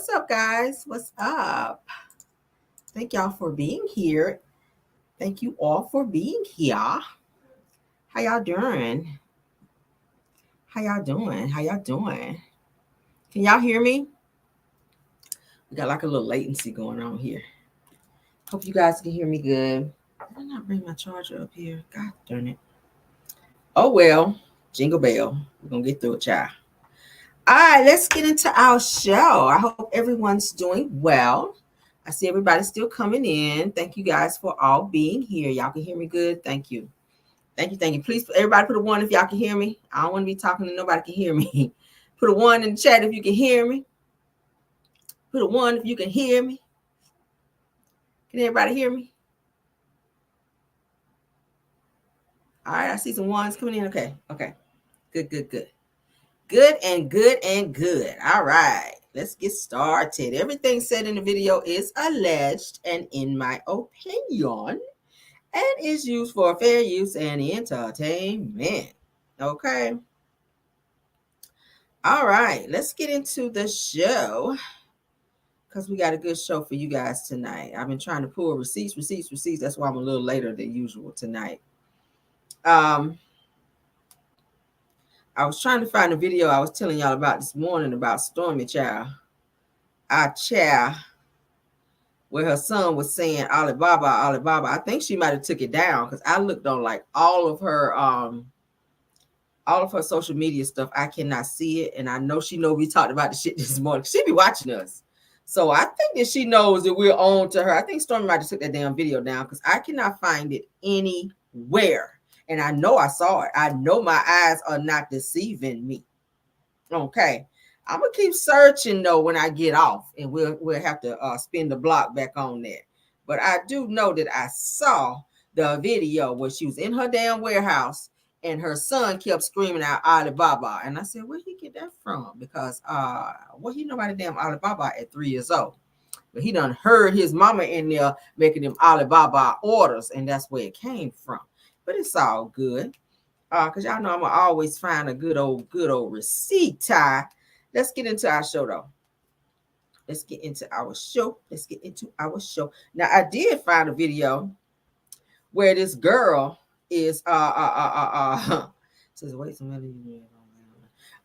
What's up, guys? What's up? Thank y'all for being here. Thank you all for being here. How y'all doing? How y'all doing? How y'all doing? Can y'all hear me? We got like a little latency going on here. Hope you guys can hear me good. Did I not bring my charger up here? God darn it. Oh, well. Jingle bell. We're going to get through it, child. All right, let's get into our show. I hope everyone's doing well. I see everybody still coming in. Thank you guys for all being here. Y'all can hear me good. Thank you. Thank you. Thank you. Please, everybody put a 1 if y'all can hear me. I don't want to be talking to nobody can hear me. Put a 1 in the chat if you can hear me. Put a 1 if you can hear me. Can everybody hear me? All right, I see some 1s coming in. Okay. Good. Good and good and good. All right, let's get started. Everything said in the video is alleged and in my opinion and is used for fair use and entertainment. Okay. All right, let's get into the show because we got a good show for you guys tonight. I've been trying to pull receipts. That's why I'm a little later than usual tonight. I was trying to find a video I was telling y'all about this morning about Stormy Child. Our child, where her son was saying Alibaba. I think she might have took it down because I looked on like all of her social media stuff. I cannot see it, and I know she know we talked about the shit this morning. She be watching us, so I think that she knows that we're on to her. I think Stormy might have took that damn video down because I cannot find it anywhere. And I know I saw it. I know my eyes are not deceiving me. Okay. I'm gonna keep searching though when I get off, and we'll have to spin the block back on there. But I do know that I saw the video where she was in her damn warehouse and her son kept screaming out Alibaba. And I said, where'd he get that from? Because he know about the damn Alibaba at 3 years old. But he done heard his mama in there making them Alibaba orders, and that's where it came from. But it's all good. Because y'all know I'm gonna always find a good old receipt, Ty. Let's get into our show though. Let's get into our show. Now I did find a video where this girl is says wait some minute.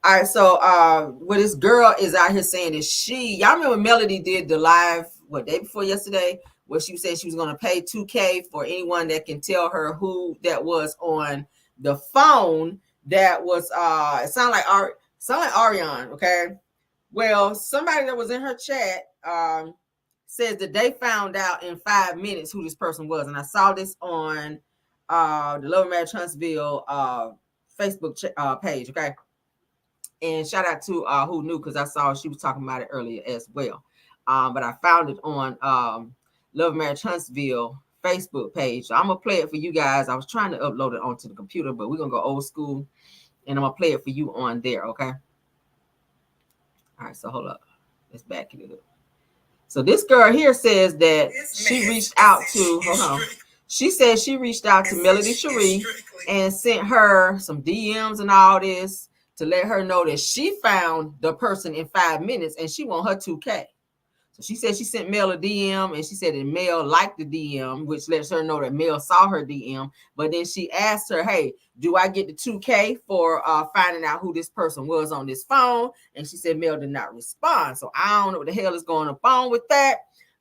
All right, so where this girl is out here saying that y'all remember Melody did the live day before yesterday where she said she was going to pay $2,000 for anyone that can tell her who that was on the phone that was it sounded like Ariane. Okay, well, somebody that was in her chat says that they found out in 5 minutes who this person was, and I saw this on the Love and Marriage Huntsville Facebook page. Okay, and shout out to who knew, because I saw she was talking about it earlier as well. But I found it on Love and Marriage Huntsville Facebook page. So I'm gonna play it for you guys. I was trying to upload it onto the computer, but we're gonna go old school, and I'm gonna play it for you on there. Okay. All right. So hold up. Let's back it up. So this girl here says that she reached out to. Hold on. She says she reached out to Melody Cherie and sent her some DMs and all this to let her know that she found the person in 5 minutes and she want her $2,000. So she said she sent Mel a DM, and she said that Mel liked the DM, which lets her know that Mel saw her DM. But then she asked her, hey, do I get the $2,000 for finding out who this person was on this phone? And she said Mel did not respond. So I don't know what the hell is going on with that.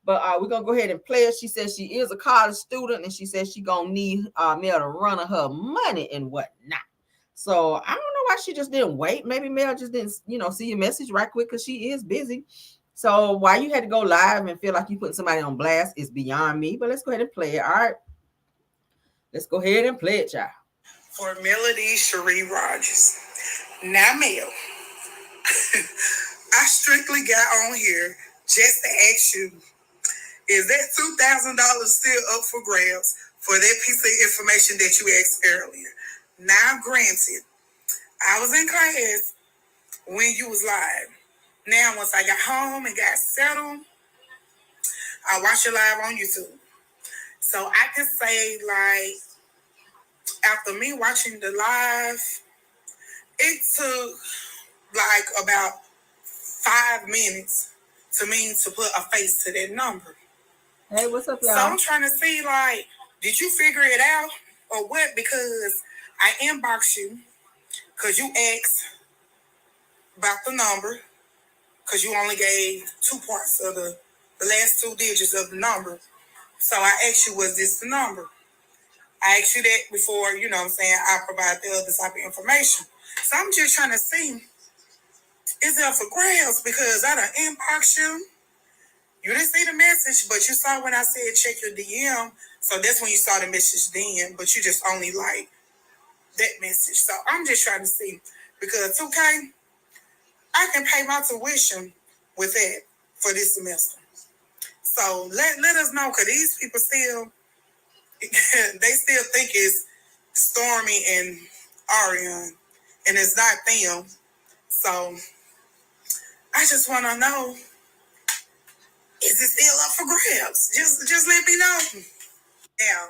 But we're going to go ahead and play it. She says she is a college student, and she says she going to need Mel to run her money and whatnot. So I don't know why she just didn't wait. Maybe Mel just didn't, see your message right quick because she is busy. So why you had to go live and feel like you putting somebody on blast is beyond me. But let's go ahead and play it. All right. Let's go ahead and play it, y'all. For Melody Cherie Rogers. Now, Mel, I strictly got on here just to ask you, is that $2,000 still up for grabs for that piece of information that you asked earlier? Now, granted, I was in class when you was live. Now, once I got home and got settled, I watched you live on YouTube. So I can say, like, after me watching the live, it took like about 5 minutes to mean to put a face to that number. Hey, what's up, y'all? So I'm trying to see, like, did you figure it out or what? Because I inboxed you because you asked about the number because you only gave 2 parts of the last 2 digits of the number. So I asked you, was this the number? I asked you that before, you know what I'm saying, I provide the other type of information. So I'm just trying to see, is it up for grabs? Because I done inboxed you. You didn't see the message, but you saw when I said check your DM. So that's when you saw the message then, but you just only like that message. So I'm just trying to see, because 2K, I can pay my tuition with that for this semester. So let us know, because these people still, they still think it's Stormy and Ariane, and it's not them. So I just want to know, is it still up for grabs? Just let me know. Now,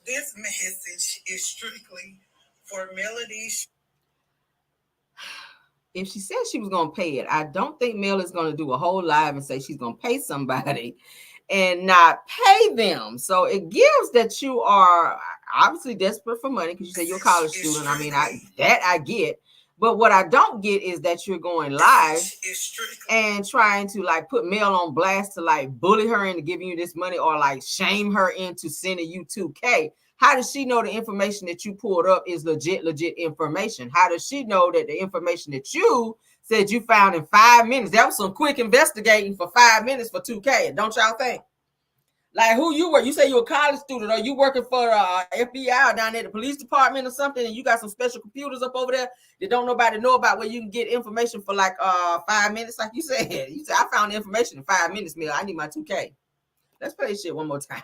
this message is strictly for Melody. If she said she was going to pay it, I don't think Mel is going to do a whole live and say she's going to pay somebody and not pay them. So it gives that you are obviously desperate for money because you say you're a college student. I mean, I get. But what I don't get is that you're going live and trying to like put Mel on blast to like bully her into giving you this money or like shame her into sending you 2K. How does she know the information that you pulled up is legit information? How does she know that the information that you said you found in 5 minutes, that was some quick investigating for 5 minutes for 2K, don't y'all think? Like who you were? You say you're a college student, or you working for FBI down at the police department or something, and you got some special computers up over there that don't nobody know about, where you can get information for like 5 minutes, like you said. You said I found the information in 5 minutes, Mel. I need my 2K. Let's play this shit one more time.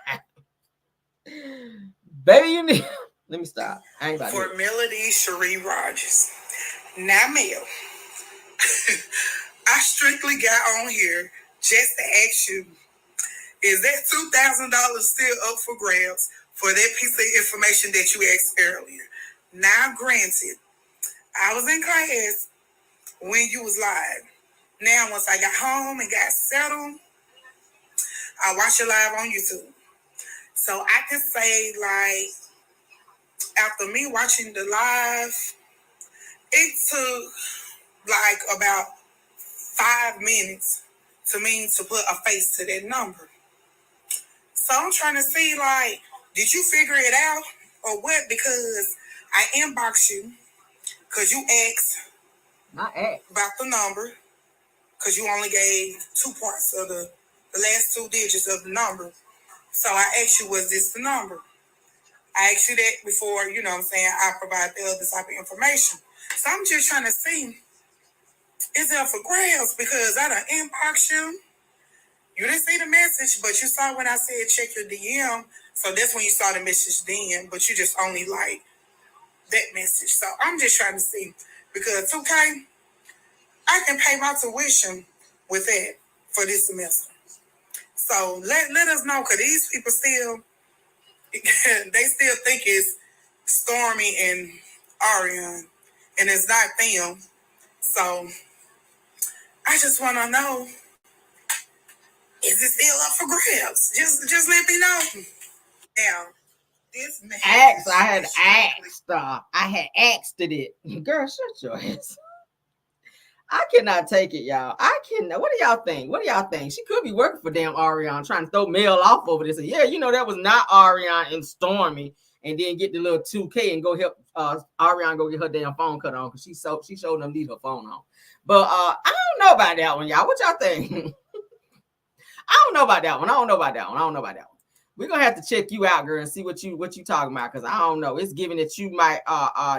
Baby, you need. Let me stop. I ain't about for to Melody Cherie Rogers. Now, Mel, I strictly got on here just to ask you, is that $2,000 still up for grabs for that piece of information that you asked earlier? Now, granted, I was in class when you was live. Now, once I got home and got settled, I watched it live on YouTube. So I can say, like, after me watching the live, it took like about 5 minutes to me to put a face to that number. So I'm trying to see, like, did you figure it out or what? Because I inboxed you because you asked about the number because you only gave 2 parts of the last 2 digits of the number. So I asked you, was this the number? I asked you that before, you know what I'm saying, I provide the other type of information. So I'm just trying to see, is it up for grabs? Because I done inboxed you. You didn't see the message, but you saw when I said check your DM. So that's when you saw the message then, but you just only like that message. So I'm just trying to see, because 2K, I can pay my tuition with that for this semester. So let us know, because these people still, they still think it's Stormy and Ariane, and it's not them. So I just want to know, is it still up for grabs? Just let me know. Now, this man. I had asked it. Girl, shut your ass. I cannot take it, y'all. I cannot. What do y'all think? She could be working for damn Ariane, trying to throw Mel off over this. Yeah, you know that was not Ariane and Stormy, and then get the little 2K and go help Ariane go get her damn phone cut on, because she showed them leave her phone on. But I don't know about that one, y'all. What y'all think? I don't know about that one. We're gonna have to check you out, girl, and see what you talking about, because I don't know. It's giving that you might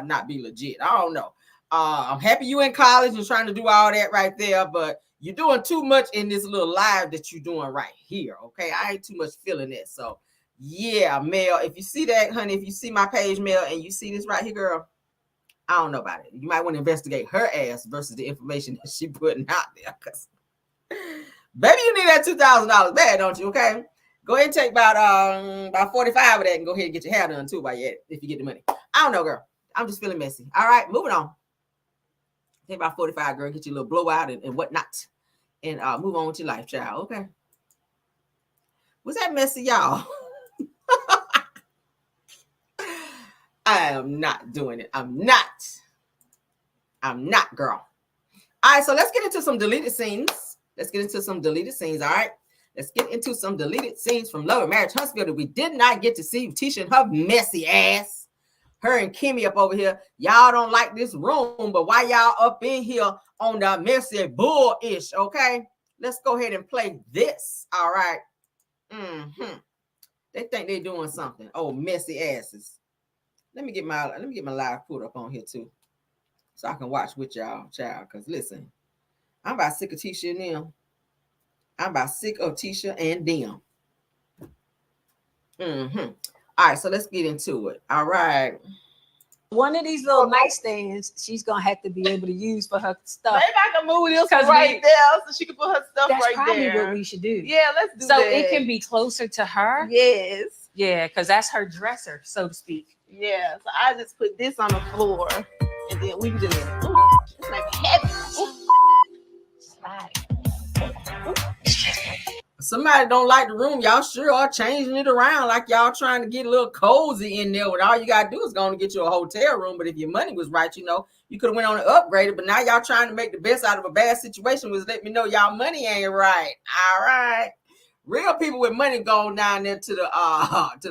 not be legit. I don't know. I'm happy you in college and trying to do all that right there, but you're doing too much in this little live that you're doing right here. Okay, I ain't too much feeling that. So yeah, Mel, if you see that, honey, if you see my page, Mel, and you see this right here, girl, I don't know about it. You might want to investigate her ass versus the information that she putting out there, because baby, you need that $2,000 bad, don't you? Okay, go ahead and take about 45 of that and go ahead and get your hair done too while you're at it, if you get the money. I don't know, girl. I'm just feeling messy. All right, moving on. Take about 45, girl. Get your little blowout and whatnot. and move on with your life, child. Okay. Was that messy, y'all? I am not doing it. I'm not, girl. All right, so let's get into some deleted scenes. All right. Let's get into some deleted scenes from Love and Marriage Huntsville that we did not get to see. Tisha and her messy ass. Her and Kimmy up over here. Y'all don't like this room, but why y'all up in here on the messy bull-ish, okay? Let's go ahead and play this, all right? They think they're doing something. Oh, messy asses. Let me get my live put up on here too, so I can watch with y'all, child. Cause listen, I'm about sick of Tisha and them. All right, so let's get into it. All right. One of these little nightstands, she's gonna have to be able to use for her stuff. Maybe I can move this right there so she can put her stuff that's right probably there. what we should do. Yeah, let's do so that. it can be closer to her. Yes. Yeah, because that's her dresser, so to speak. Yeah. So I just put this on the floor, and then we can just. Ooh, it's like heavy. Slide. Somebody don't like the room. Y'all sure are changing it around like y'all trying to get a little cozy in there. When all you gotta do is go and get you a hotel room. But if your money was right, you know, you could have went on and upgraded. But now y'all trying to make the best out of a bad situation. Was let me know y'all money ain't right. All right, real people with money go down there to the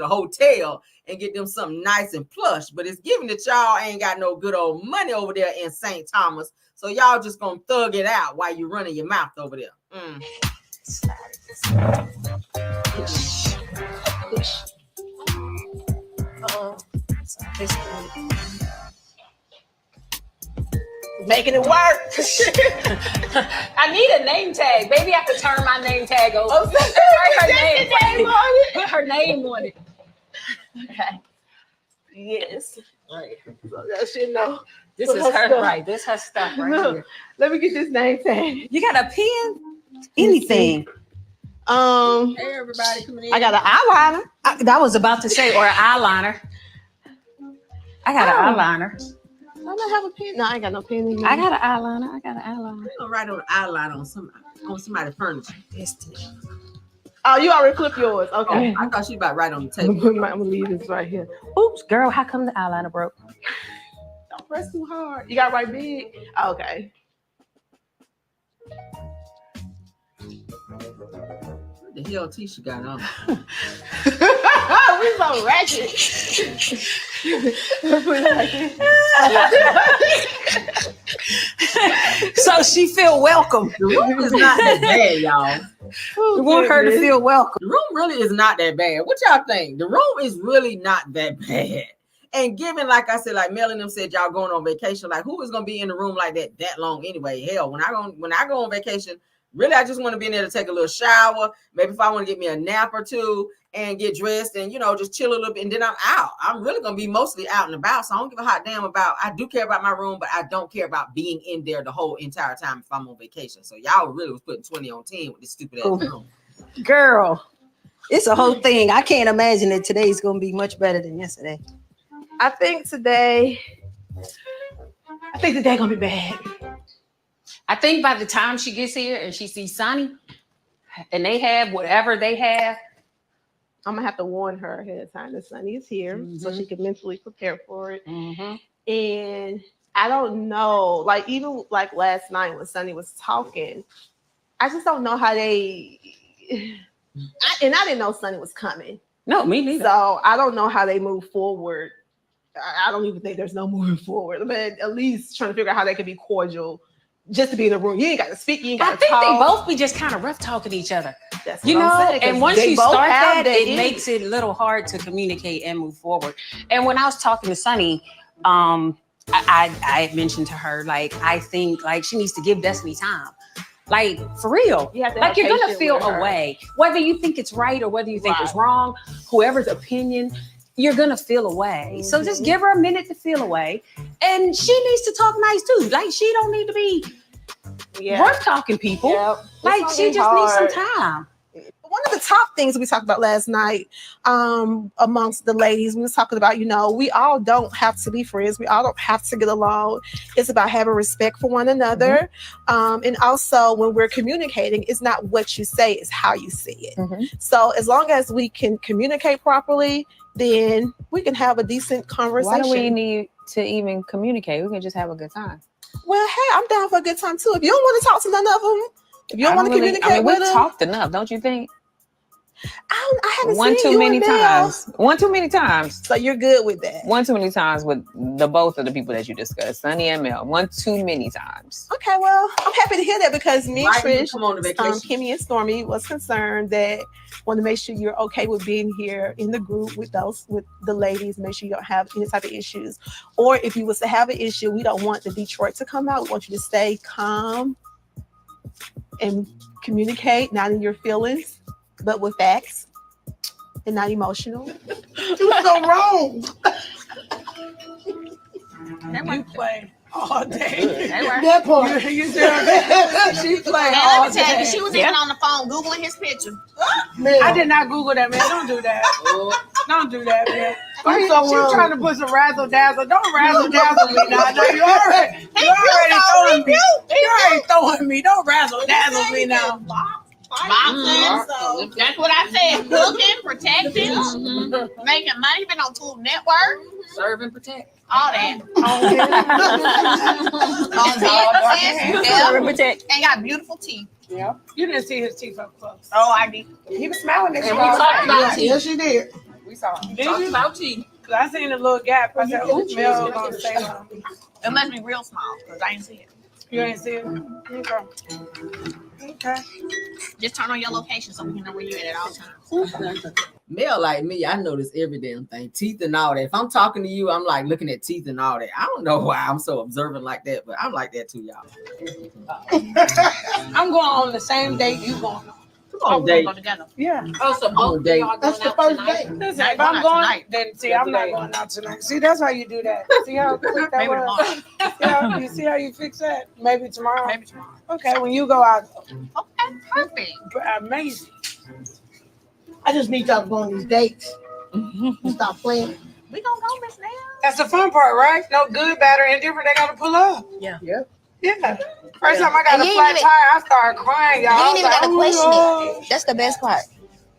hotel and get them something nice and plush. But it's given that y'all ain't got no good old money over there in St. Thomas, so y'all just gonna thug it out while you running your mouth over there. Making it work. I need a name tag. Maybe I have to turn my name tag over. Oh, Put her name on it. Okay. Yes. Right. So that should know. This is her stuff. right. This her stuff right Look, here. let me get this name tag. You got a pen? Anything. Hey, everybody coming in. I got an eyeliner. That was about to say, or an eyeliner. I got an eyeliner. I don't have a pen. No, I ain't got no pen in here. I got an eyeliner. I'm gonna write on the eyeliner on somebody's furniture. Oh, you already clipped yours. Okay. I thought she about right on the I'm table. gonna leave this right here. Oops, girl, how come the eyeliner broke? Don't press too hard. You got to write big. Okay. What the hell Tisha got on? We so ratchet. So she feel welcome. The room is not that bad, y'all. We want her to feel welcome. The room really is not that bad. What y'all think? The room is really not that bad. And given, like I said, like Mel and them said, y'all going on vacation. Like, who is gonna be in the room like that long anyway? Hell, when I go on vacation, really, I just want to be in there to take a little shower. Maybe if I want to get me a nap or two and get dressed and, you know, just chill a little bit. And then I'm out. I'm really going to be mostly out and about. So I don't give a hot damn about, I do care about my room, but I don't care about being in there the whole entire time if I'm on vacation. So y'all really was putting 20 on 10 with this stupid ass room. Girl, it's a whole thing. I can't imagine that today's going to be much better than yesterday. I think today gonna be bad. I think by the time she gets here and she sees Sonny and they have whatever they have, I'm gonna have to warn her ahead of time that Sonny is here so she can mentally prepare for it. And I don't know, like even like last night when Sonny was talking, I just don't know how they. I didn't know Sonny was coming. No, me neither. So I don't know how they move forward. I don't even think there's no moving forward, but at least trying to figure out how they could be cordial. Just to be in the room, you ain't got to speak. You ain't got to talk. I think they both be just kind of rough talking to each other. That's you know. I'm saying, and once you start that, it makes it a little hard to communicate and move forward. And when I was talking to Sonny, I mentioned to her like I think like she needs to give Destiny time. Like for real, like you're gonna feel a way, whether you think it's right or whether you think it's wrong. Whoever's opinion. You're gonna feel away. So just give her a minute to feel away. And she needs to talk nice too. Like she don't need to be rough talking people. Like she just needs some time. one of the top things we talked about last night amongst the ladies, we was talking about, we all don't have to be friends. We all don't have to get along. It's about having respect for one another. And also when we're communicating, it's not what you say, it's how you say it. So as long as we can communicate properly, then we can have a decent conversation. Why do we need to even communicate? We can just have a good time. Well, hey, I'm down for a good time too. If you don't want to talk to none of them, if you don't want to communicate with them, we talked enough, don't you think? I haven't One seen too you many and Mel. times. One too many times. So you're good with that? One too many times with both of the people that you discussed, Sunny and Mel. One too many times. Okay, well, I'm happy to hear that because me and Trish, come on vacation. Kimmy and Stormy was concerned that want to make sure you're okay with being here in the group with the ladies. Make sure you don't have any type of issues, or if you was to have an issue, we don't want the Detroit to come out. We want you to stay calm and communicate, not in your feelings, but with facts and not emotional. You're so wrong. You play all day. That part. You see what I'm saying? She played all day. She was even on the phone Googling his picture. I did not Google that, man. Don't do that. Don't do that, man. She trying to put some razzle dazzle. Don't razzle dazzle me now. No, you already throwing me. You already throwing me. Don't razzle dazzle me now. Boxing. That's what I said. Cooking, protecting, making money, been on Food Network. Serve and protect. All that. Serve and protect. And got beautiful teeth. Yeah. You didn't see his teeth up close. Oh, I did. He was smiling at you. And we talked about teeth. Yes, you did. We saw him. Did Talked you? about teeth. Cause I seen a little gap. I said, "Ooh, Mel gonna say something." It must be real small because I didn't see it. You ain't see it? Okay. Okay. Just turn on your location so we can know where you're at all times. Mel like me, I notice every damn thing, teeth and all that. If I'm talking to you, I'm like looking at teeth and all that. I don't know why I'm so observant like that, but I'm like that too, y'all. I'm going on the same date you going on. Come on, We're date. gonna go together. Yeah. Oh, so both of date. y'all That's going the out first tonight? date. Listen, Not if I'm going out going, tonight. then see, I'm not going out tonight. See, that's how you do that. See how quick that Maybe was? tomorrow. You see how you fix that? Maybe tomorrow. Maybe tomorrow. Okay, when you go out, Okay, perfect. amazing. I just need y'all to go on these dates. Stop playing. We gonna go, Miss Nail. That's the fun part, right? No good, bad, or indifferent. They gotta pull up. Yeah. Yeah. First time I got And a you flat ain't even- tire, I started crying, y'all. You I ain't was even like, gotta question "Oh, it. That's the best part.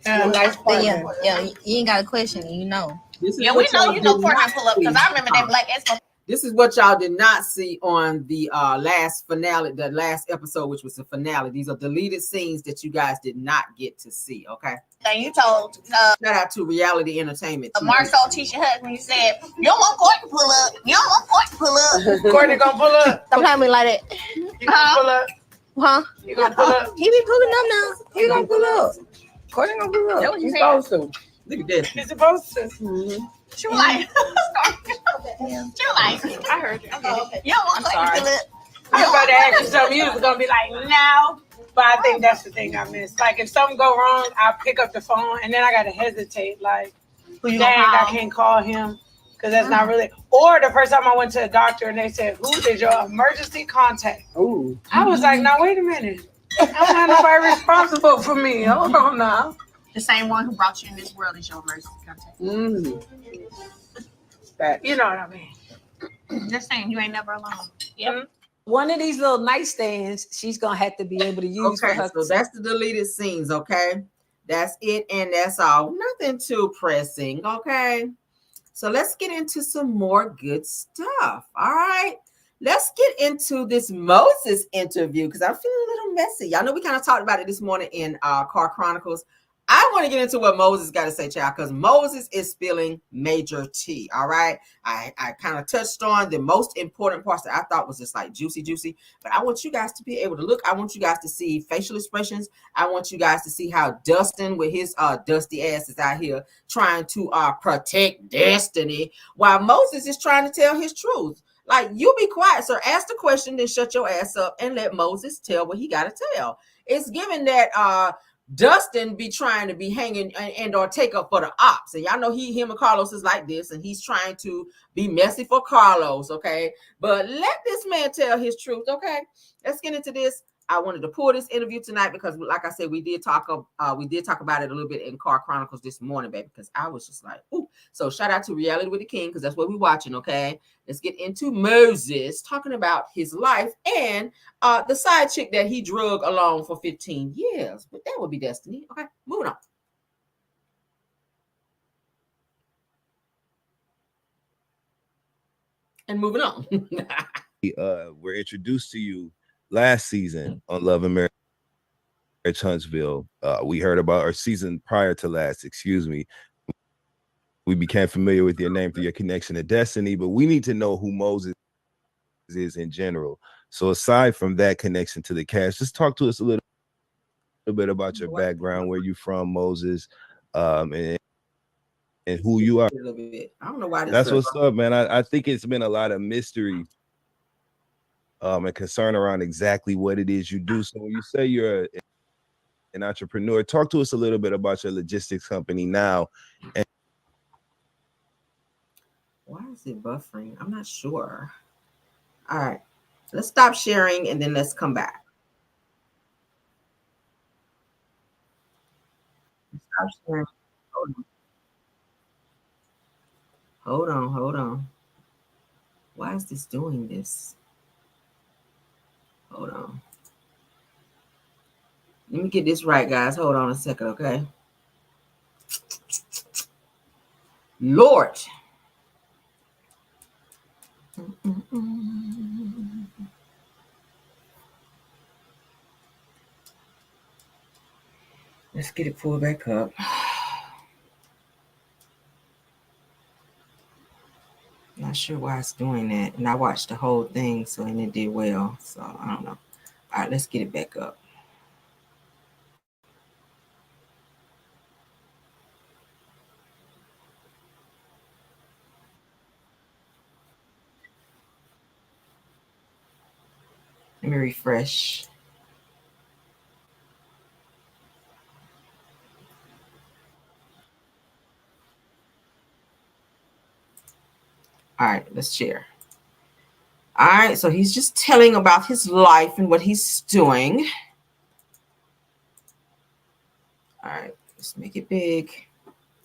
Yeah. Nice part. Yeah, you ain't gotta question it, you know. This is Yeah, we what know y'all you know did Courtney not pull up because see. I remember that Black Expo. This is what y'all did not see on the last finale, the last episode, which was the finale. These are deleted scenes that you guys did not get to see. Okay. And you told Shout out to Reality Entertainment. TV. Marcel Tisha husband, you said, you don't want Courtney to pull up. You don't want Courtney to pull up. Courtney gonna pull up. Stop playing me like that. You gonna pull up. Huh? You gonna pull up. He be pulling up now. He gonna pull up. Courtney gonna pull That up. what you He's said. supposed to. Look at this. You're supposed to. She was like, she was like, I heard you. Okay. You don't want Courtney to pull up. I was about to ask you something. You was gonna be like, no. But I think that's the thing I missed. Like, if something go wrong, I pick up the phone and then I gotta hesitate. Like, Who you dang, gonna I call? can't call him because that's not really. Or the first time I went to a doctor and they said, "Who is your emergency contact?" Ooh. I was like, "No, wait a minute. I don't have nobody responsible for me. Hold on now." The same one who brought you in this world is your emergency contact. You know what I mean? Just saying, you ain't never alone. Yep. One of these little nightstands, she's gonna have to be able to use for Okay, her. so that's the deleted scenes, okay? That's it, and that's all. Nothing too pressing, okay? So let's get into some more good stuff, all right? Let's get into this Moses interview because I'm feeling a little messy. Y'all know we kind of talked about it this morning in Car Chronicles. I want to get into what Moses got to say, child, because Moses is spilling major tea, all right? I kind of touched on the most important parts that I thought was just like juicy, but I want you guys to be able to look. I want you guys to see facial expressions. I want you guys to see how Dustin with his dusty ass is out here trying to protect Destiny while Moses is trying to tell his truth. Like, you be quiet, sir. Ask the question, then shut your ass up and let Moses tell what he got to tell. It's given that Dustin be trying to be hanging and or take up for the ops. And y'all know him and Carlos is like this, and he's trying to be messy for Carlos, okay? But let this man tell his truth, okay? Let's get into this. I wanted to pull this interview tonight because, like I said, we did talk about it a little bit in Car Chronicles this morning, baby, because I was just like, ooh. So shout out to Reality with the King, because that's what we're watching, okay? Let's get into Moses talking about his life and the side chick that he drug along for 15 years. But that would be Destiny. Okay, moving on. And moving on. We're introduced to you last season on Love and Marriage Huntsville. We heard about our season prior to last, excuse me. We became familiar with your name through your connection to Destiny, but we need to know who Moses is in general. So aside from that connection to the cast, just talk to us a little bit about your background, where you from, Moses, and who you are. A little bit. I don't know why. That's what's up, man. I think it's been a lot of mystery and concern around exactly what it is you do. So when you say you're an entrepreneur, talk to us a little bit about your logistics company now. And why is it buffering? I'm not sure. All right, let's stop sharing and then let's come back. Stop sharing. Hold on. Why is this doing this? Hold on. Let me get this right, guys. Hold on a second, okay? Lord. Let's get it pulled back up. Not sure why it's doing that. And I watched the whole thing, and it did well. So I don't know. All right, let's get it back up. Let me refresh. All right, let's share. All right, so he's just telling about his life and what he's doing. All right, let's make it big.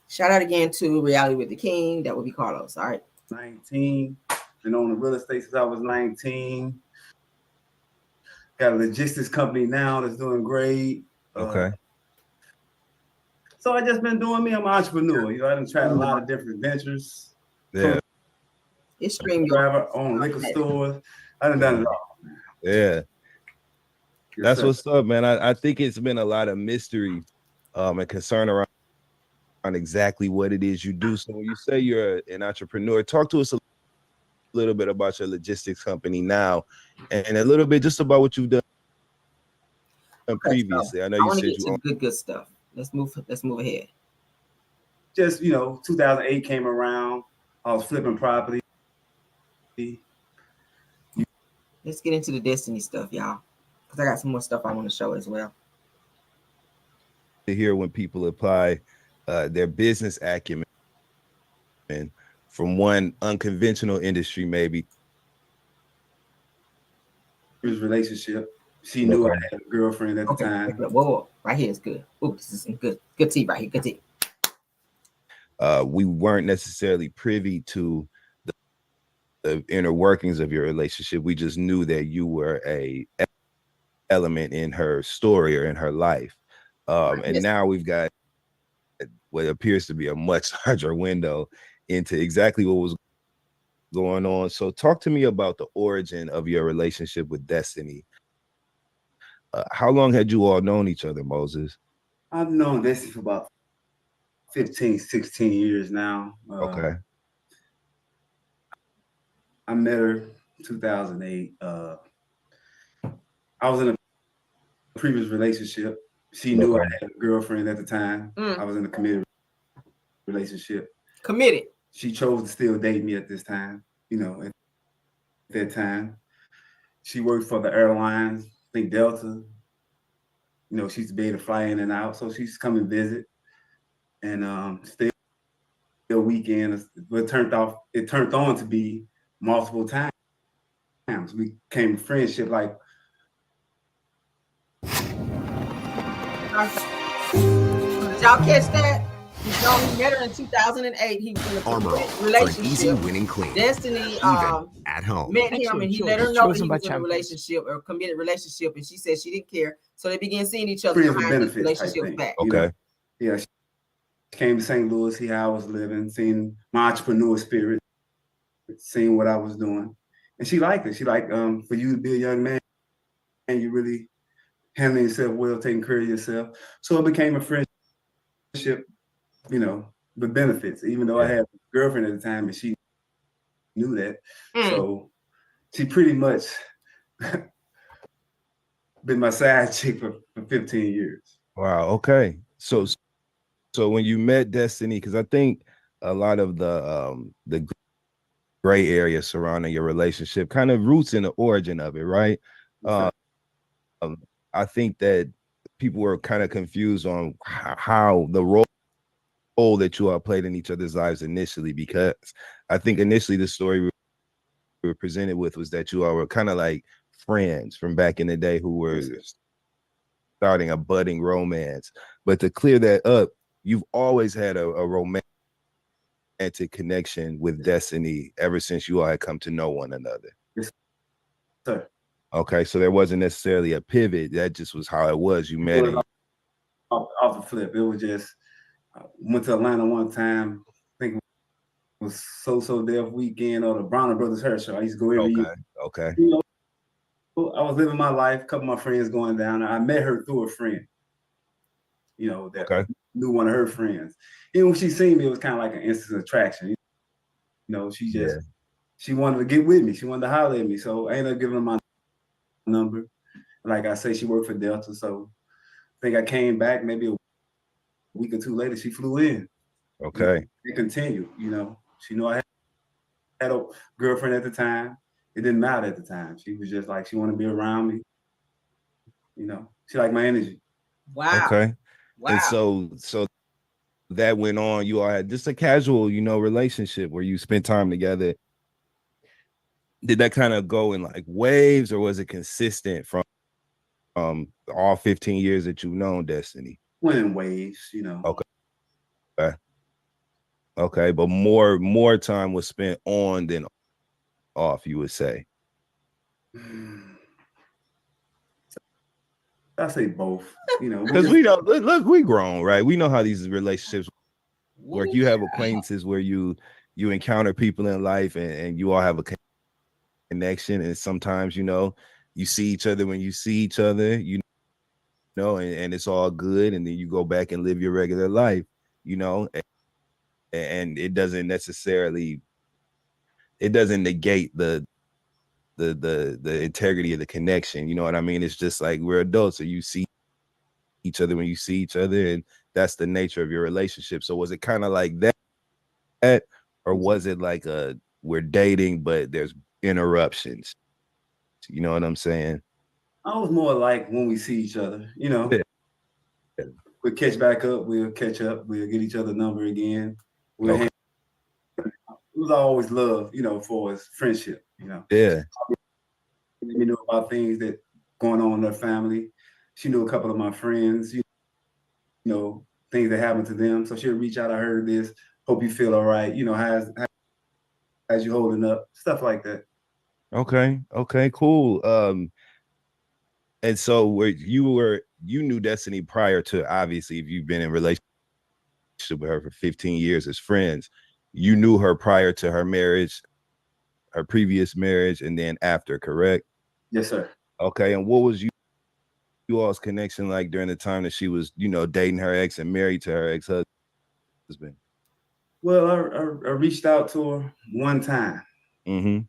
Shout out again to Reality with the King. That would be Carlos. All right. 19. Been on the real estate since I was 19. Got a logistics company now that's doing great. Okay. So I just been doing me. I'm an entrepreneur. You know, I done tried a lot of different ventures. Yeah. It's stream driver, own liquor stores. I done it all. Yeah. That's what's up, man. I think it's been a lot of mystery and concern around exactly what it is you do. So when you say you're an entrepreneur, talk to us a little bit about your logistics company now and a little bit just about what you've done previously. So I know you said you own good stuff. Let's move ahead. Just, 2008 came around. I was flipping property. Let's get into the Destiny stuff, y'all, because I got some more stuff I want to show as well. To hear when people apply their business acumen from one unconventional industry, maybe. His relationship. She knew I had a girlfriend at the time. Whoa, right here is good. Oh, this is some good tea right here. Good tea. We weren't necessarily privy to the inner workings of your relationship. We just knew that you were a element in her story or in her life. And now we've got what appears to be a much larger window into exactly what was going on. So talk to me about the origin of your relationship with Destiny. How long had you all known each other, Moses? I've known Destiny for about 15, 16 years now. Okay. I met her in 2008. I was in a previous relationship. She knew I had a girlfriend at the time. I was in a committed relationship. Committed. She chose to still date me at this time, at that time. She worked for the airlines, I think Delta. She used to be able to fly in and out. So she used to come and visit. And still weekends, but it turned on to be multiple times. We came to friendship like Did y'all catch that? He met her in 2008. He was in a committed relationship. Winning clean. Destiny at home. met him, and he let her know that he was in a relationship or committed relationship, and she said she didn't care. So they began seeing each other behind these relationships back. Okay. Yeah. She came to St. Louis, see how I was living, seeing my entrepreneur spirit, seeing what I was doing. And she liked it. She liked, for you to be a young man, and you really handling yourself well, taking care of yourself. So it became a friendship, you know, with benefits, even though I had a girlfriend at the time and she knew that. So she pretty much been my side chick for 15 years. Wow. Okay. So when you met Destiny, because I think a lot of the gray area surrounding your relationship kind of roots in the origin of it, right? I think that people were kind of confused on how the role that you all played in each other's lives initially, because I think initially the story we were presented with was that you all were kind of like friends from back in the day who were starting a budding romance. But to clear that up, you've always had a romantic connection with Destiny ever since you all had come to know one another. Yes, sir. Okay, so there wasn't necessarily a pivot. That just was how it was. You met it. Off the flip. It was just, went to Atlanta one time. I think it was So Deaf weekend or the Browner Brothers Hair Show. I used to go every year. Okay. You know, I was living my life, a couple of my friends going down there. I met her through a friend, you know, that knew one of her friends. And when she seen me, it was kind of like an instant attraction. You know, she just, she wanted to get with me. She wanted to holler at me. So I ended up giving her my number. Like I say, she worked for Delta. So I think I came back maybe a week or two later, she flew in. Okay. It continued, you know. She knew I had a girlfriend at the time. It didn't matter at the time. She was just like, she wanted to be around me. You know, she liked my energy. Wow. Okay. Wow. And so that went on. You all had just a casual, you know, relationship where you spent time together. Did that kind of go in like waves, or was it consistent from all 15 years that you've known Destiny? Went in waves, you know. Okay, but more time was spent on than off, you would say. I say both, you know, because we don't look, we grown, right? We know how these relationships work. You have acquaintances where you encounter people in life, and you all have a connection, and sometimes, you know, you see each other when you see each other, you know, and it's all good, and then you go back and live your regular life, you know, and it doesn't necessarily, it doesn't negate the integrity of the connection, you know what I mean? It's just like we're adults, so you see each other when you see each other, and that's the nature of your relationship. So was it kind of like that, or was it like we're dating but there's interruptions? You know what I'm saying? I was more like when we see each other, you know, we'll catch back up, we'll catch up, we'll get each other number again. It was always love, you know, for us, friendship, you know. Yeah. Let me know about things that going on in their family. She knew a couple of my friends, you know, things that happened to them. So she'll reach out, I heard this, hope you feel all right, you know, how's you holding up, stuff like that. Okay, cool. And so where you knew Destiny prior to, obviously, if you've been in relationship with her for 15 years as friends, you knew her prior to her marriage, her previous marriage, and then after, correct? Yes, sir. Okay, and what was you all's connection like during the time that she was, you know, dating her ex and married to her ex-husband? Well, I reached out to her one time. Mm-hmm.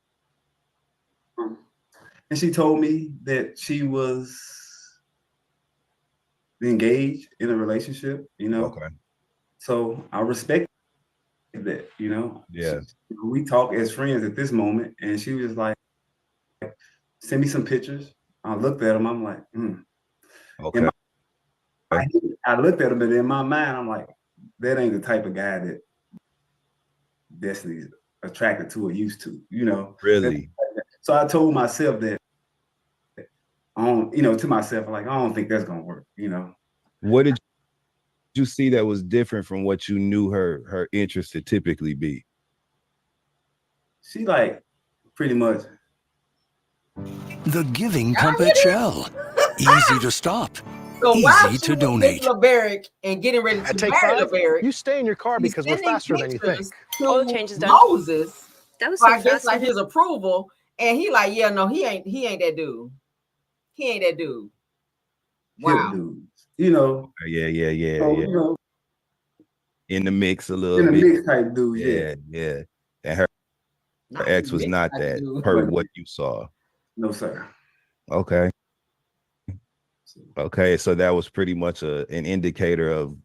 And she told me that she was engaged in a relationship, you know. Okay. So I respect that, you know. Yeah. We talk as friends at this moment, and she was like, send me some pictures. I looked at them, I'm like, Okay. I looked at them, but in my mind, I'm like, that ain't the type of guy that Destiny's attracted to or used to, you know. Really? So I told myself that, you know, to myself, like, I don't think that's gonna work, you know. What did you see that was different from what you knew her interest to typically be? She like pretty much The Giving Puppet Shell. Easy to stop. So while Easy she to was donate. with LeBaric and getting ready to Take marry 5. LeBaric, You stay in your car because we're faster than you think. Oil change is done. Moses, That was so so I guess fast. like his approval, and he like, yeah, no, he ain't that dude. He ain't that dude. Wow. dudes, you know. Yeah. You know, In the mix a little in a bit. mix type dude, Yeah. And her ex was not that per what you saw. No, sir. Okay. So that was pretty much an indicator of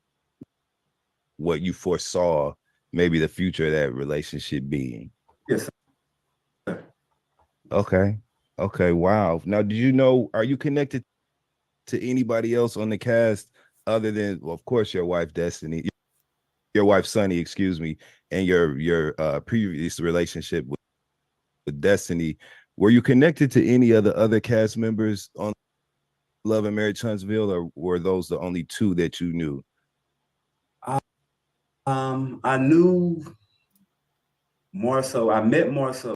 what you foresaw maybe the future of that relationship being. Yes, sir. Okay. Wow. Now, did you know, are you connected to anybody else on the cast other than, well, of course, your wife, Destiny, your wife, Sunny, excuse me, and your previous relationship with Destiny? Were you connected to any other cast members on Love and Marriage Huntsville, or were those the only two that you knew? I knew more so. I met more so.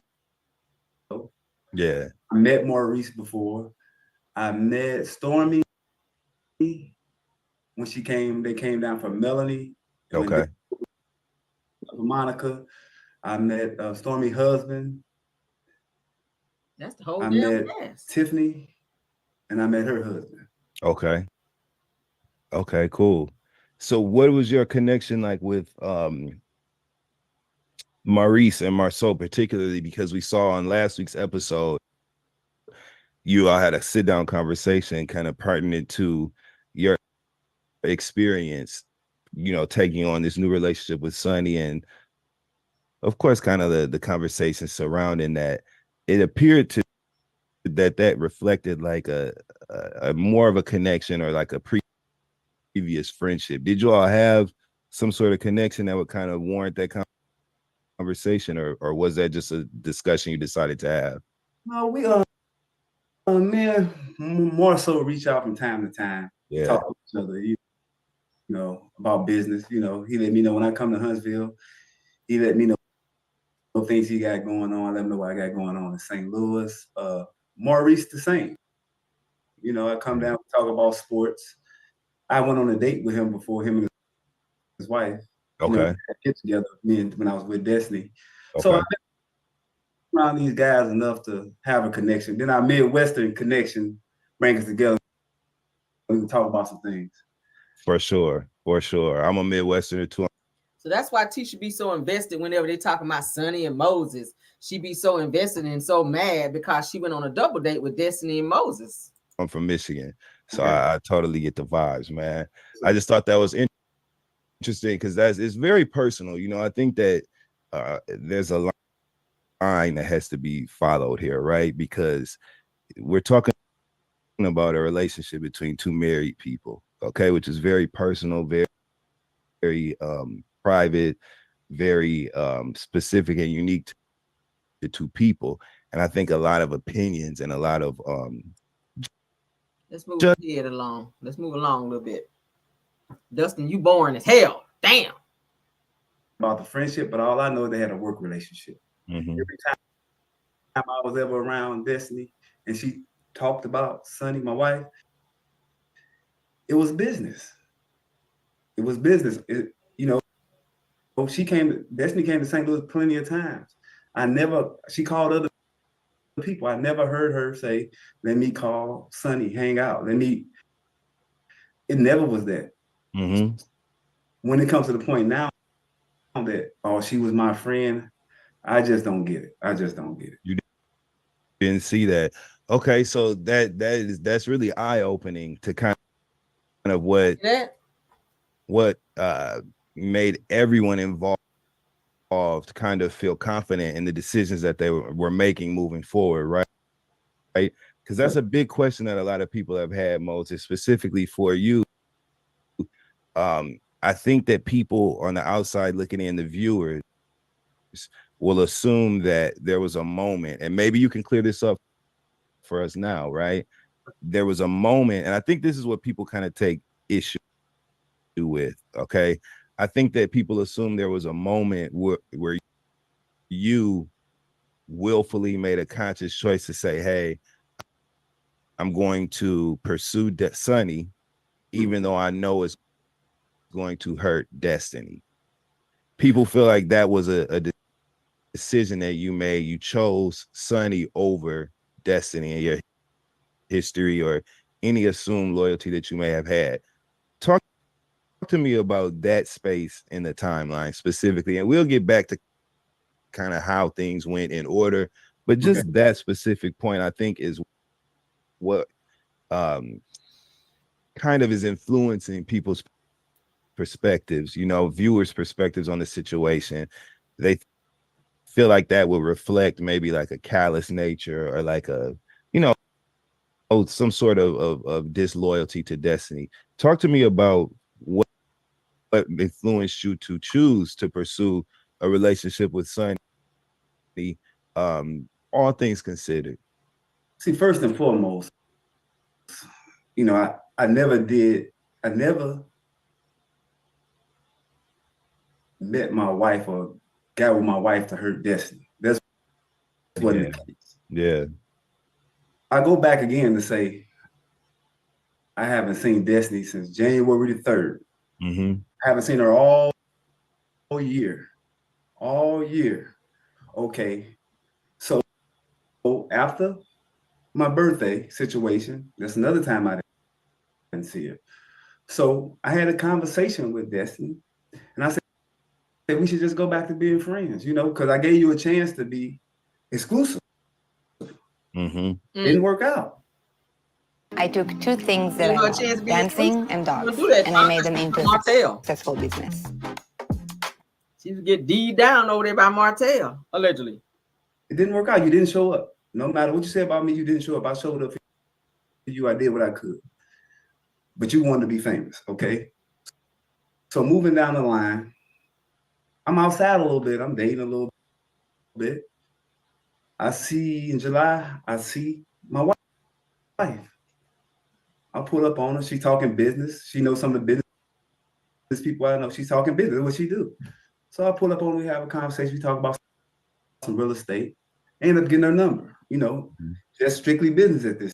Yeah. I met Maurice before. I met Stormy when she came. They came down for Melanie. Okay. Monica. I met Stormy husband. That's the whole I damn met cast. Tiffany, and I met her husband. Okay, cool. So what was your connection like with Maurice and Marceau, particularly because we saw on last week's episode, you all had a sit-down conversation kind of pertinent to your experience, you know, taking on this new relationship with Sunny, and of course, kind of the conversation surrounding that. It appeared to that reflected like a more of a connection or like a previous friendship. Did you all have some sort of connection that would kind of warrant that conversation, or was that just a discussion you decided to have? No, we man, more so reach out from time to time, talk to each other, you know, about business. You know, he let me know when I come to Huntsville. He let me know things he got going on. Let me know what I got going on in St. Louis. Maurice the same. You know, I come down, talk about sports. I went on a date with him before, him and his wife. Okay. You know, get together when I was with Destiny. Okay. So I met around these guys enough to have a connection. Then our Midwestern connection bring us together. We can talk about some things. For sure. I'm a Midwesterner too. So that's why T should be so invested whenever they talking about Sunny and Moses. She be so invested and so mad because she went on a double date with Destiny and Moses. I'm from Michigan, so I totally get the vibes, man. I just thought that was interesting because it's very personal. You know, I think that there's a line that has to be followed here, right? Because we're talking about a relationship between two married people, okay, which is very personal, very private, very specific and unique to the two people. And I think a lot of opinions and a lot of let's move ahead along. Let's move along a little bit. Dustin, you boring as hell. Damn. About the friendship, but all I know is they had a work relationship. Mm-hmm. Every time I was ever around Destiny and she talked about Sunny, my wife, it was business. It was business. You know, Destiny came to St. Louis plenty of times. She called other people. I never heard her say, let me call Sunny, hang out. It never was that. Mm-hmm. When it comes to the point now that, she was my friend, I just don't get it. You didn't see that. Okay, so that's really eye-opening to kind of what made everyone involved kind of feel confident in the decisions that they were making moving forward, right? Because that's a big question that a lot of people have had, Moses, specifically for you. I think that people on the outside looking in, the viewers, will assume that there was a moment, and maybe you can clear this up for us now, right? There was a moment, and I think this is what people kind of take issue with. Okay. I think that people assume there was a moment where you willfully made a conscious choice to say, hey, I'm going to pursue Sonny, even though I know it's going to hurt Destiny. People feel like that was a decision that you made. You chose Sonny over Destiny in your history or any assumed loyalty that you may have had. Talk to me about that space in the timeline specifically, and we'll get back to kind of how things went in order, but just that specific point, I think, is what kind of is influencing people's perspectives, viewers' perspectives on the situation. They feel like that will reflect maybe like a callous nature or like a, some sort of disloyalty to Destiny. Talk to me about what influenced you to choose to pursue a relationship with Sonny, all things considered. See, first and foremost, I never met my wife or got with my wife to hurt Destiny. That's wasn't the case. Yeah. I go back again to say I haven't seen Destiny since January the 3rd. Mm-hmm. I haven't seen her all year. All year. Okay. So after my birthday situation, that's another time I didn't see her. So I had a conversation with Destiny, and I said we should just go back to being friends, because I gave you a chance to be exclusive. Mm-hmm. Didn't work out. I took two things that I love, dancing and dogs, and I made them into a successful business. She was get D'd down over there by Martell, allegedly. It didn't work out. You didn't show up. No matter what you said about me, you didn't show up. I showed up for you. I did what I could. But you wanted to be famous, okay? So moving down the line, I'm outside a little bit. I'm dating a little bit. I see in July, I see my wife. I pull up on her. She's talking business. She knows some of the business people I know. She's talking business. What she do? So I pull up on her. We have a conversation. We talk about some real estate. I end up getting her number. Just strictly business at this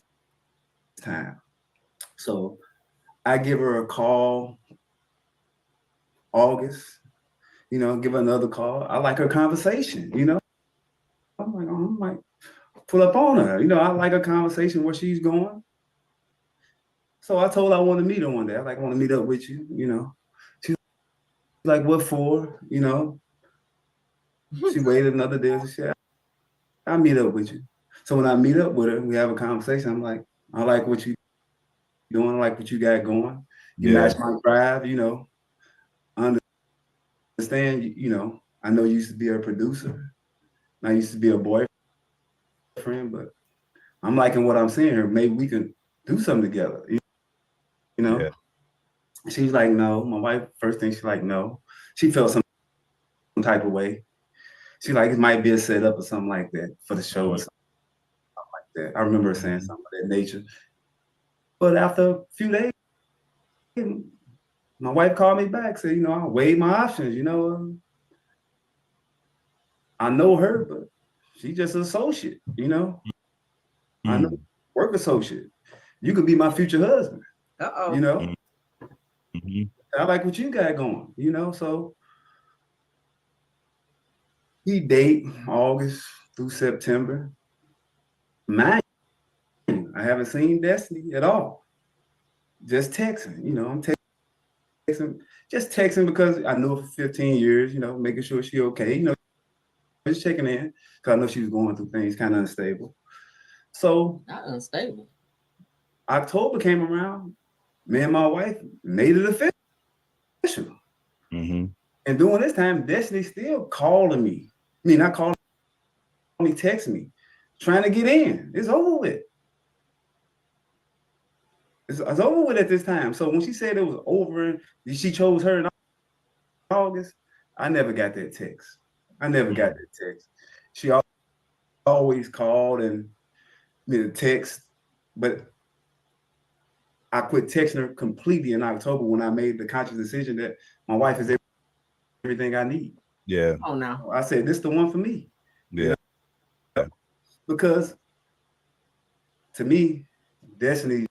time. So I give her a call. August. Give her another call. I like her conversation. I'm like, pull up on her. I like her conversation, where she's going. So I told her I want to meet her one day. I want to meet up with you, She's like, what for? She waited another day. She said, I'll meet up with you. So when I meet up with her, we have a conversation. I'm like, I like what you doing. I like what you got going. You match my drive, understand, I know you used to be a producer. I used to be a boyfriend, but I'm liking what I'm seeing here. Maybe we can do something together. Yeah. She's like, no. My wife, first thing, she's like, no. She felt some type of way. She like, it might be a setup or something like that for the show or something like that. I remember her saying something of that nature. But after a few days, my wife called me back, said, I weighed my options, I know her, but she's just an associate, I know, work associate. You could be my future husband. Mm-hmm. I like what you got going, so we date August through September. I haven't seen Destiny at all. Just texting, I'm texting, just texting because I knew her for 15 years, making sure she okay, just checking in because I know she was going through things kind of unstable. So not unstable. October came around, me and my wife made it official. Mm-hmm. And during this time, Destiny still calling me. Not calling me, texting me, trying to get in. It's over with. It's over with at this time. So when she said it was over and she chose her in August, I never got that text. She always called and text, but I quit texting her completely in October when I made the conscious decision that my wife is everything I need. Yeah. Oh no. I said, this is the one for me. Yeah. Because to me, Destiny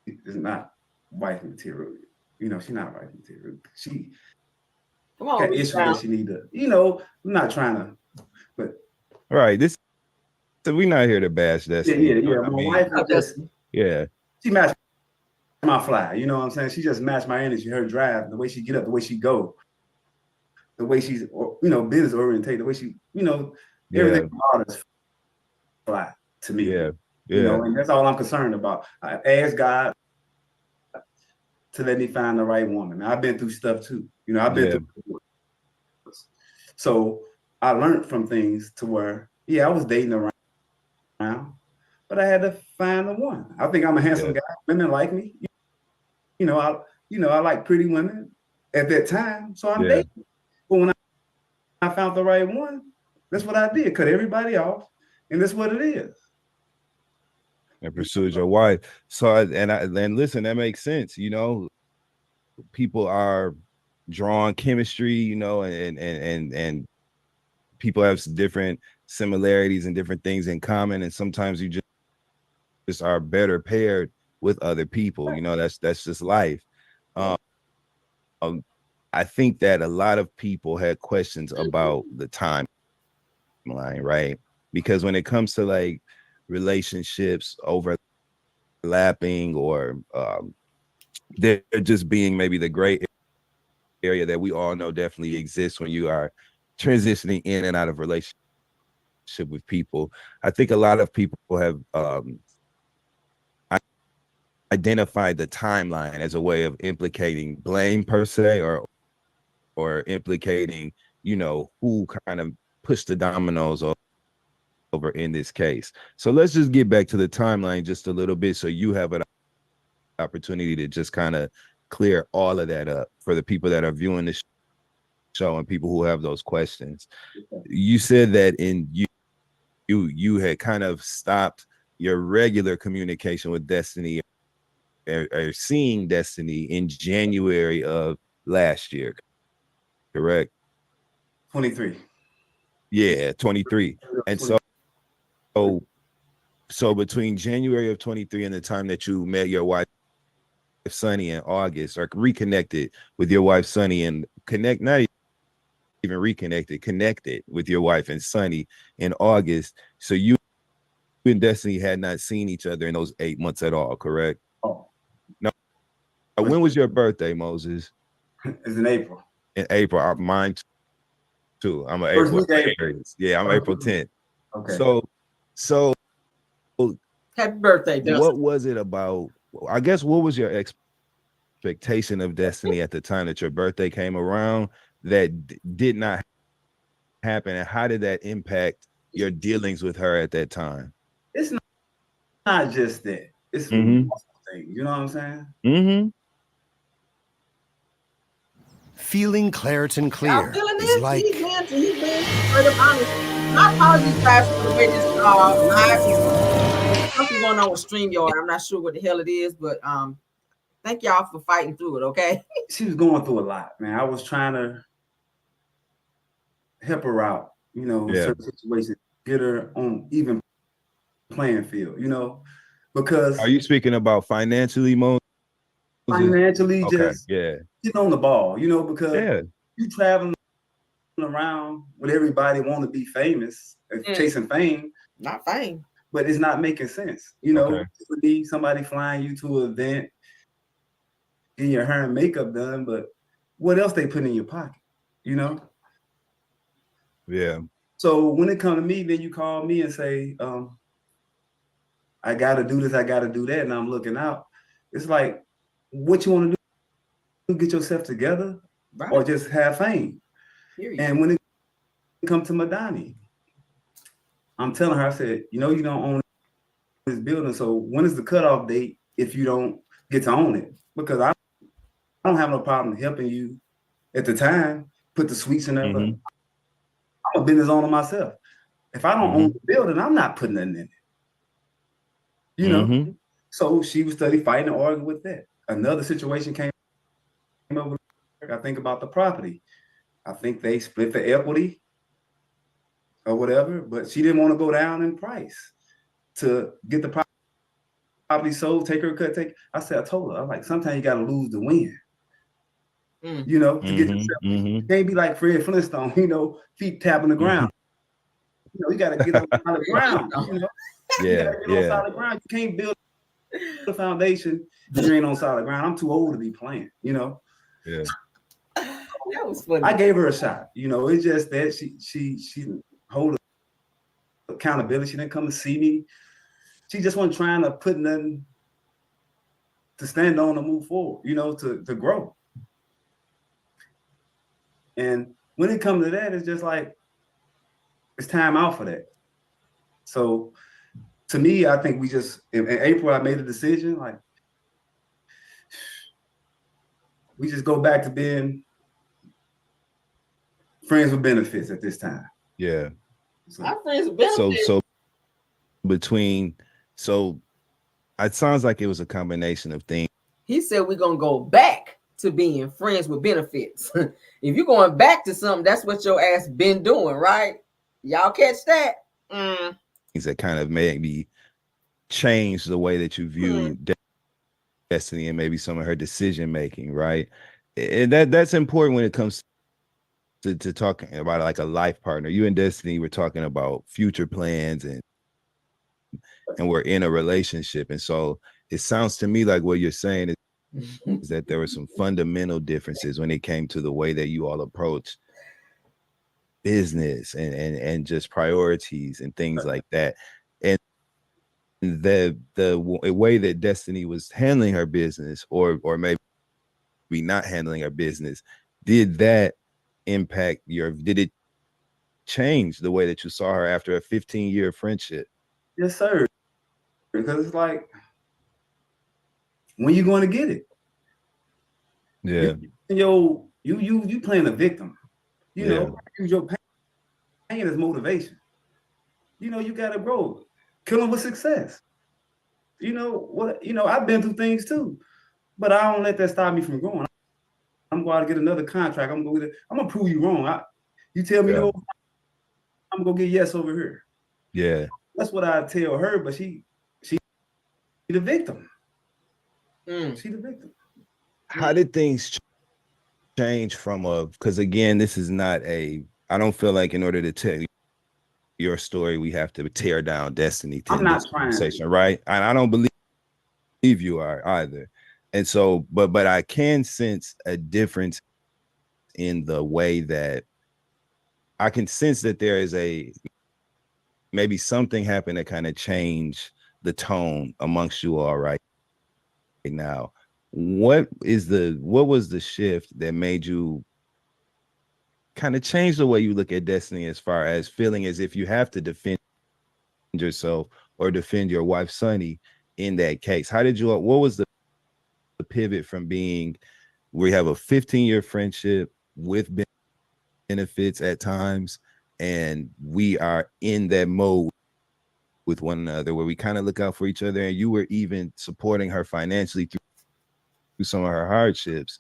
is not wife material. You know, she's not wife material. She got issues that she need to, you know, I'm not trying to, but. All right. So we're not here to bash Destiny. Yeah. My wife is just, she matched my fly. You know what I'm saying? She just matched my energy, her drive, the way she get up, the way she go, the way she's, you know, business oriented, the way she, you know, everything about us fly to me. Yeah. You know, and that's all I'm concerned about. I ask God to let me find the right woman. I've been through stuff too. You know, I've been through. So I learned from things to where, I was dating around, but I had to find the one. I think I'm a handsome guy. Women like me. You know, I like pretty women at that time. So I'm dating. But when I found the right one, that's what I did. Cut everybody off, and that's what it is. And pursued your wife. So and listen, that makes sense. You know, people are drawing chemistry, you know, and people have different similarities and different things in common, and sometimes you just are better paired with other people. You know, that's just life. I think that a lot of people had questions about the timeline, right? Because when it comes to like relationships overlapping or they're just being maybe the gray area that we all know definitely exists when you are transitioning in and out of relationship with people. I think a lot of people have identified the timeline as a way of implicating blame per se, or implicating, you know, who kind of pushed the dominoes over in this case. So let's just get back to the timeline just a little bit so you have an opportunity to just kind of clear all of that up for the people that are viewing this show and people who have those questions. You said that you had kind of stopped your regular communication with Destiny or seeing Destiny in January of last year, correct? 23. Yeah, 23. And so between January of 23 and the time that you met your wife Sunny in August, or reconnected with your wife Sunny, and connected with your wife and Sunny in August. So you and Destiny had not seen each other in those 8 months at all, correct? Oh. No. When was your birthday, Moses? It's in April. In April. Mine too. I'm an April. Yeah, I'm April 10th. Okay. So happy birthday, Dustin. What was it about? I guess what was your expectation of Destiny at the time that your birthday came around that did not happen, and how did that impact your dealings with her at that time? It's not just that. It's multiple things. You know what I'm saying? Mm-hmm. Feeling Claritin Clear is like... He's been straight up honest. My apologies, guys, for the way this live. Something going on with StreamYard. I'm not sure what the hell it is, but thank y'all for fighting through it, okay? She was going through a lot, man. I was trying to help her out, you know, certain situations, get her on even playing field, you know, because... Are you speaking about financially, Mo? Financially, just get on the ball, you know, because you traveling around with everybody want to be famous, chasing fame. Not fame. But it's not making sense. You know, it would be somebody flying you to an event, getting your hair and makeup done, but what else they put in your pocket, you know? Yeah. So when it comes to me, then you call me and say, I got to do this, I got to do that, and I'm looking out. It's like, what you want to do? Get yourself together, or just have fame. Period. And when it comes to Madani, I'm telling her, I said, you know, you don't own this building, so when is the cutoff date if you don't get to own it? Because I don't have no problem helping you at the time, put the suites in there, but I'm a business owner myself. If I don't own the building, I'm not putting nothing in it. You know? So she would study fighting and arguing with that. Another situation came over. I think about the property. I think they split the equity or whatever, but she didn't want to go down in price to get the property sold, take her cut, I told her, I'm like, sometimes you got to lose to win. You know, to get yourself. You can't be like Fred Flintstone, you know, feet tapping the ground. You know, you got to get on solid ground. You know, you got to get on solid ground. You can't build a foundation if you ain't on solid ground. I'm too old to be playing. You know. Yeah. That was funny. I gave her a shot. You know, it's just that she hold accountability. She didn't come to see me. She just wasn't trying to put nothing to stand on to move forward. You know, to grow. And when it comes to that, it's just like, it's time out for that. So to me, I think we just, in April, I made a decision, like, we just go back to being friends with benefits at this time. Yeah. Our friends with benefits. So it sounds like it was a combination of things. He said we're going to go back to being friends with benefits. If you're going back to something, that's what your ass been doing, right? Y'all catch that? Things that kind of maybe change the way that you view Destiny and maybe some of her decision making, right? And that's important when it comes to talking about like a life partner. You and Destiny were talking about future plans and we're in a relationship. And so it sounds to me like what you're saying is that there were some fundamental differences when it came to the way that you all approach business and just priorities and things like that. And the way that Destiny was handling her business or maybe not handling her business, did that impact did it change the way that you saw her after a 15-year friendship? Yes, sir. Because it's like, when you going to get it? Yeah. You playing a victim. You know, use your pain as motivation. You know, you gotta grow. Kill them with success. You know what? You know, I've been through things too, but I don't let that stop me from growing. I'm going to get another contract. I'm gonna prove you wrong. You tell me no, I'm gonna get yes over here. Yeah, that's what I tell her. But she the victim. She the victim. How did things change from because again, this is not I don't feel like in order to tell your story, we have to tear down Destiny to end this conversation, right? And I don't believe you are either. And so, but I can sense a difference in the way that I can sense that there is maybe something happened that kind of changed the tone amongst you all right now. What was the shift that made you kind of change the way you look at Destiny as far as feeling as if you have to defend yourself or defend your wife Sonny in that case? What was the pivot from being we have a 15-year friendship with benefits at times and we are in that mode with one another where we kind of look out for each other, and you were even supporting her financially through some of her hardships?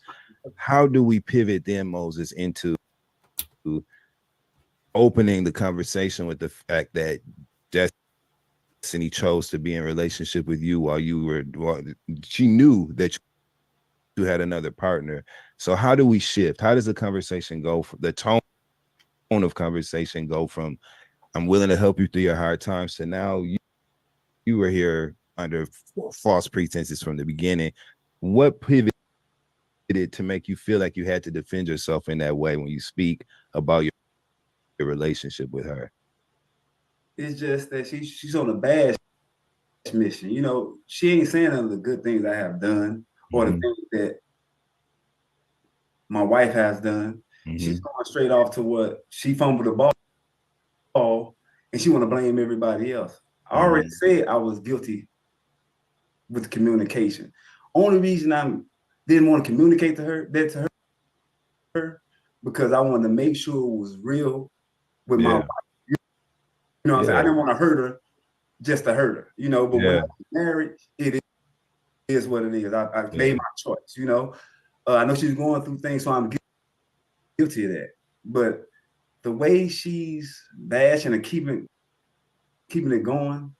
How do we pivot then, Moses, into opening the conversation with the fact that Destiny chose to be in relationship with you while she knew that you had another partner? So how do we shift? How does the conversation go, the tone of conversation go from I'm willing to help you through your hard times to now you were here under false pretenses from the beginning? What pivoted to make you feel like you had to defend yourself in that way when you speak about your relationship with her? It's just that she's on a bad mission. You know, she ain't saying none of the good things I have done or the things that my wife has done. She's going straight off to what she fumbled the ball and she want to blame everybody else. I already said I was guilty with communication. Only reason I didn't want to communicate to her because I wanted to make sure it was real with my wife. You know what I'm saying? I didn't want to hurt her just to hurt her, you know, but when I was married, it is what it is. I made my choice, you know. I know she's going through things, so I'm guilty of that. But the way she's bashing and keeping it going,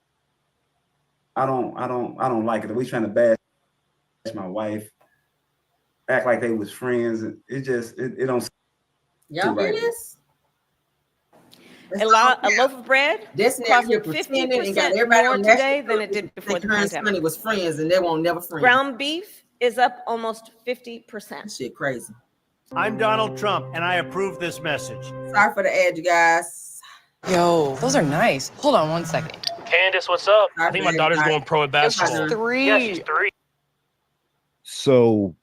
I don't like it. The way she's trying to bash my wife, act like they was friends. It just it don't. Y'all hear this? A loaf of bread cost 50% more today than it did before the pandemic. Sonny was friends, and they won't never friends. Ground beef is up almost 50%. Shit, crazy. I'm Donald Trump, and I approve this message. Sorry for the ad, you guys. Yo, those are nice. Hold on one second. Candace, what's up? I think my daughter's going pro at basketball. She's 3. Yeah, she's 3. So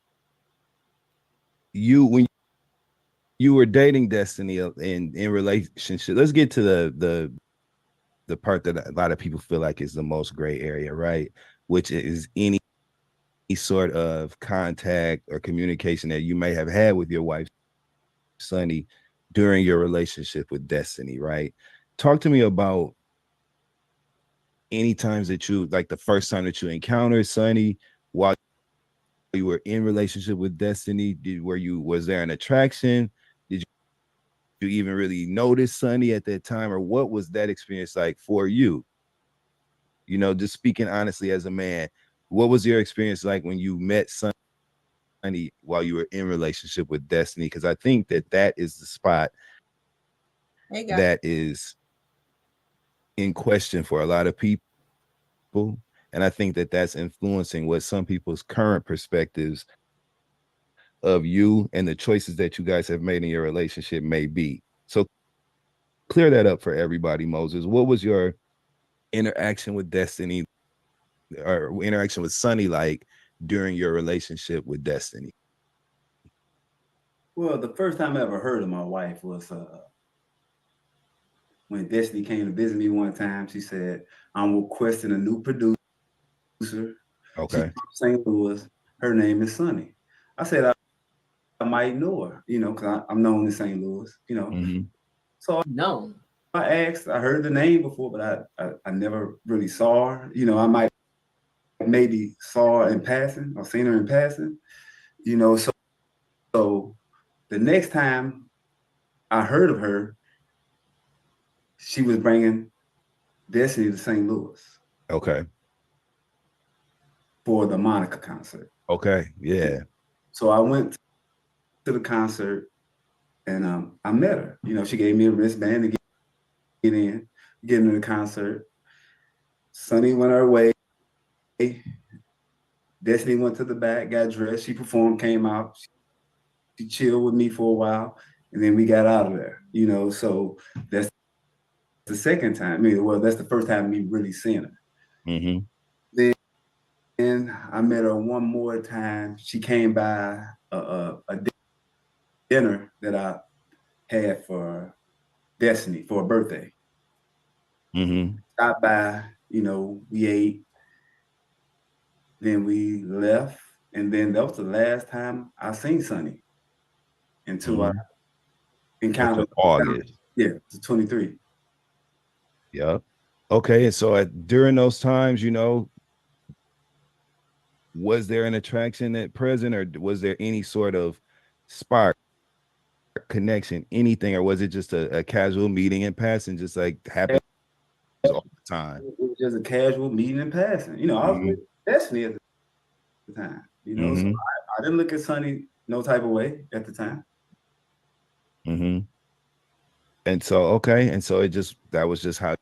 when you were dating Destiny in relationship, let's get to the part that a lot of people feel like is the most gray area, right? Which is any sort of contact or communication that you may have had with your wife, Sonny, during your relationship with Destiny, right? Talk to me about any times that you, like the first time that you encountered Sonny while you were in relationship with Destiny. Was there an attraction? Did you even really notice Sonny at that time, or what was that experience like for you? You know, just speaking honestly as a man, what was your experience like when you met Sonny while you were in relationship with Destiny? Because I think that is the spot that is in question for a lot of people. And I think that that's influencing what some people's current perspectives of you and the choices that you guys have made in your relationship may be. So clear that up for everybody, Moses. What was your interaction with Destiny or interaction with Sonny like during your relationship with Destiny? Well, the first time I ever heard of my wife was when Destiny came to visit me one time. She said, I'm requesting a new producer. Okay. She's from St. Louis. Her name is Sonny. I said, I might know her, you know, because I'm known in St. Louis, you know. Mm-hmm. So I asked, I heard the name before, but I never really saw her. You know, I might maybe saw her in passing or seen her in passing, you know. So the next time I heard of her, she was bringing Destiny to St. Louis. Okay. For the Monica concert. Okay. Yeah. So I went to the concert and I met her. You know, she gave me a wristband to get into the concert. Sonny went her way. Destiny went to the back, got dressed. She performed, came out. She chilled with me for a while, and then we got out of there. You know, so that's the second time. I mean, well, that's the first time me really seeing her. Mm-hmm. Then I met her one more time. She came by a dinner that I had for Destiny for her birthday. Mm-hmm. Stopped by, you know, we ate. Then we left, and then that was the last time I seen Sonny until I encountered August. Yeah, to 23. Yep. Okay, and so during those times, you know, was there an attraction at present, or was there any sort of spark, connection, anything, or was it just a casual meeting in passing, just like happened all the time? It was just a casual meeting in passing. You know, I was with Destiny at the time. You know, so I didn't look at Sonny no type of way at the time. Mm-hmm. And so that was just how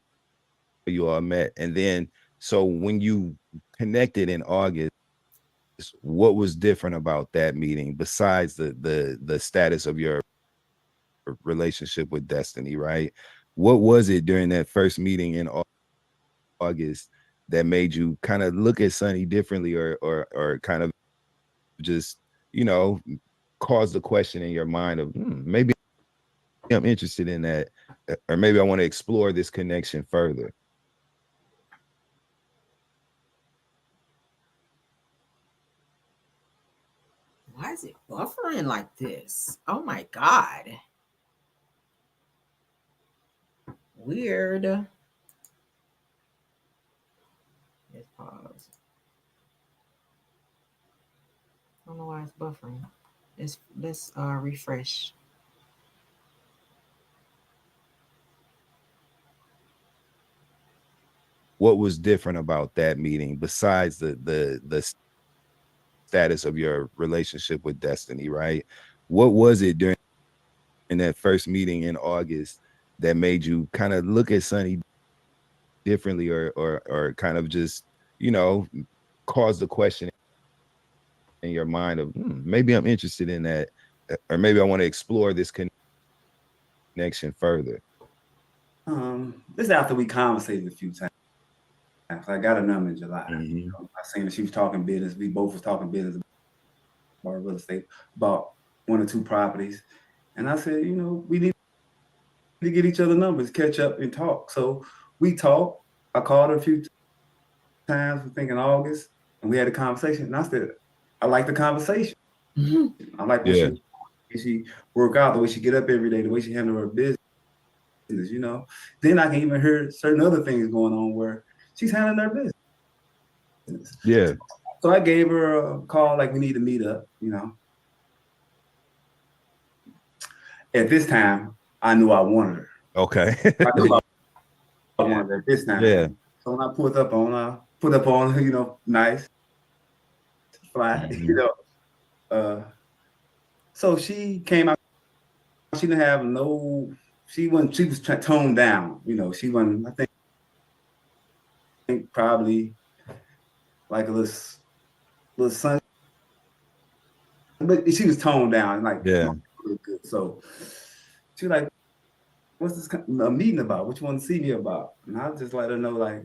you all met. And then so when you connected in August, what was different about that meeting besides the status of your relationship with Destiny, right? What was it during that first meeting in August that made you kind of look at Sonny differently, or kind of just, you know, cause the question in your mind of maybe I'm interested in that, or maybe I want to explore this connection further? Why is it buffering like this? Oh my God. Weird. Let's pause. don't know why it's buffering. Let's refresh. What was different about that meeting besides the status of your relationship with Destiny, right? What was it during that first meeting in August that made you kind of look at Sonny differently, or kind of just, cause the question in your mind of maybe I'm interested in that, or maybe I want to explore this connection further? This is after we conversated a few times. I got a number in July. I seen that she was talking business. We both was talking business about real estate, about 1 or 2 properties. And I said, we need to get each other numbers, catch up and talk. So we talked. I called her a few times, I think in August, and we had a conversation. And I said, I like the conversation. I like what she work out, the way she get up every day, the way she handle her business, Then I can even hear certain other things going on where she's handling her business. Yeah. So I gave her a call, like we need to meet up, At this time, I knew I wanted her. Okay. I knew I wanted her at this time. Yeah. So when I put up on, nice, fly, so she came out. She didn't have she was toned down, she wasn't, I think probably like a little sun, but she was toned down, like, really good. So she like, what's this a meeting about? What you want to see me about? And I just let her know, like,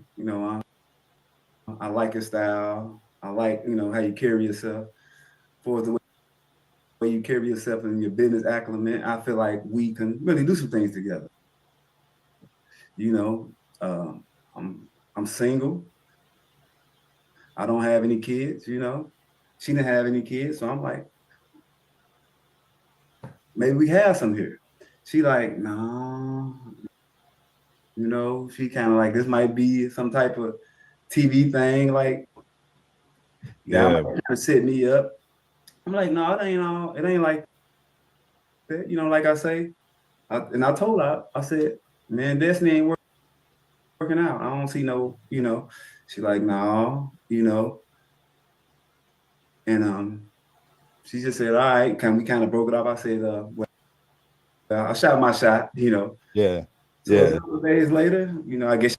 I like your style. I like, how you carry yourself. For the way you carry yourself in your business acumen, I feel like we can really do some things together. I'm single. I don't have any kids, She didn't have any kids. So I'm like, maybe we have some here. She like, no. She kind of like, this might be some type of TV thing. Like, set me up. I'm like, no, it ain't like that. Like I say, and I told her, I said, man, Destiny ain't working out. I don't see no, She like, no, and she just said, all right, we kind of broke it up. I said, well, I shot my shot, Yeah. So a couple of days later, I guess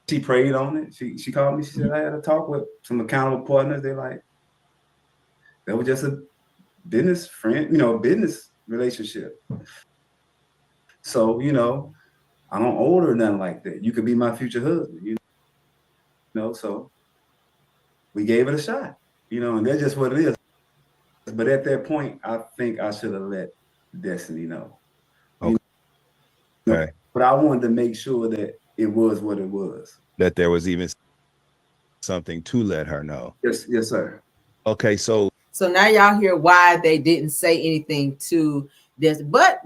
she prayed on it. She called me. She said, I had a talk with some accountable partners. They like, that was just a business friend, business relationship. So, I don't owe her nothing like that. You could be my future husband, so we gave it a shot, and that's just what it is. But at that point, I think I should have let Destiny know. Okay. But I wanted to make sure that it was what it was. That there was even something to let her know. Yes, sir. Okay, so now y'all hear why they didn't say anything to this. But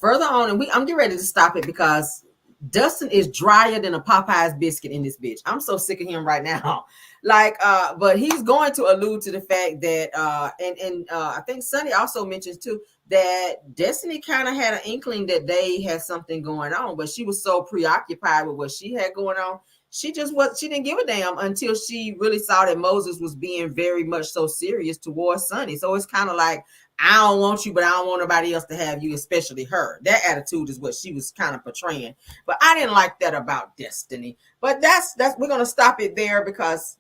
further on, and I'm getting ready to stop it because Dustin is drier than a Popeye's biscuit in this bitch. I'm so sick of him right now. But he's going to allude to the fact that I think Sonny also mentions too that Destiny kind of had an inkling that they had something going on, but she was so preoccupied with what she had going on. She didn't give a damn until she really saw that Moses was being very much so serious towards Sonny. So it's kind of like, I don't want you, but I don't want nobody else to have you, especially her. That attitude is what she was kind of portraying. But I didn't like that about Destiny. But that's we're gonna stop it there because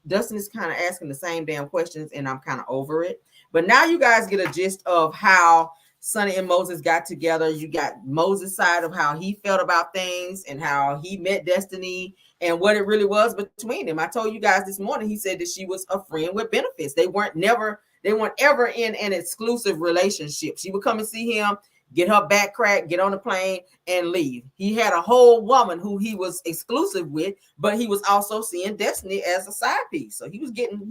Dustin is kind of asking the same damn questions, and I'm kind of over it. But now you guys get a gist of how Sonny and Moses got together. You got Moses' side of how he felt about things and how he met Destiny and what it really was between them. I told you guys this morning, he said that she was a friend with benefits. They weren't ever in an exclusive relationship. She would come and see him, get her back cracked, get on the plane, and leave. He had a whole woman who he was exclusive with, but he was also seeing Destiny as a side piece. So he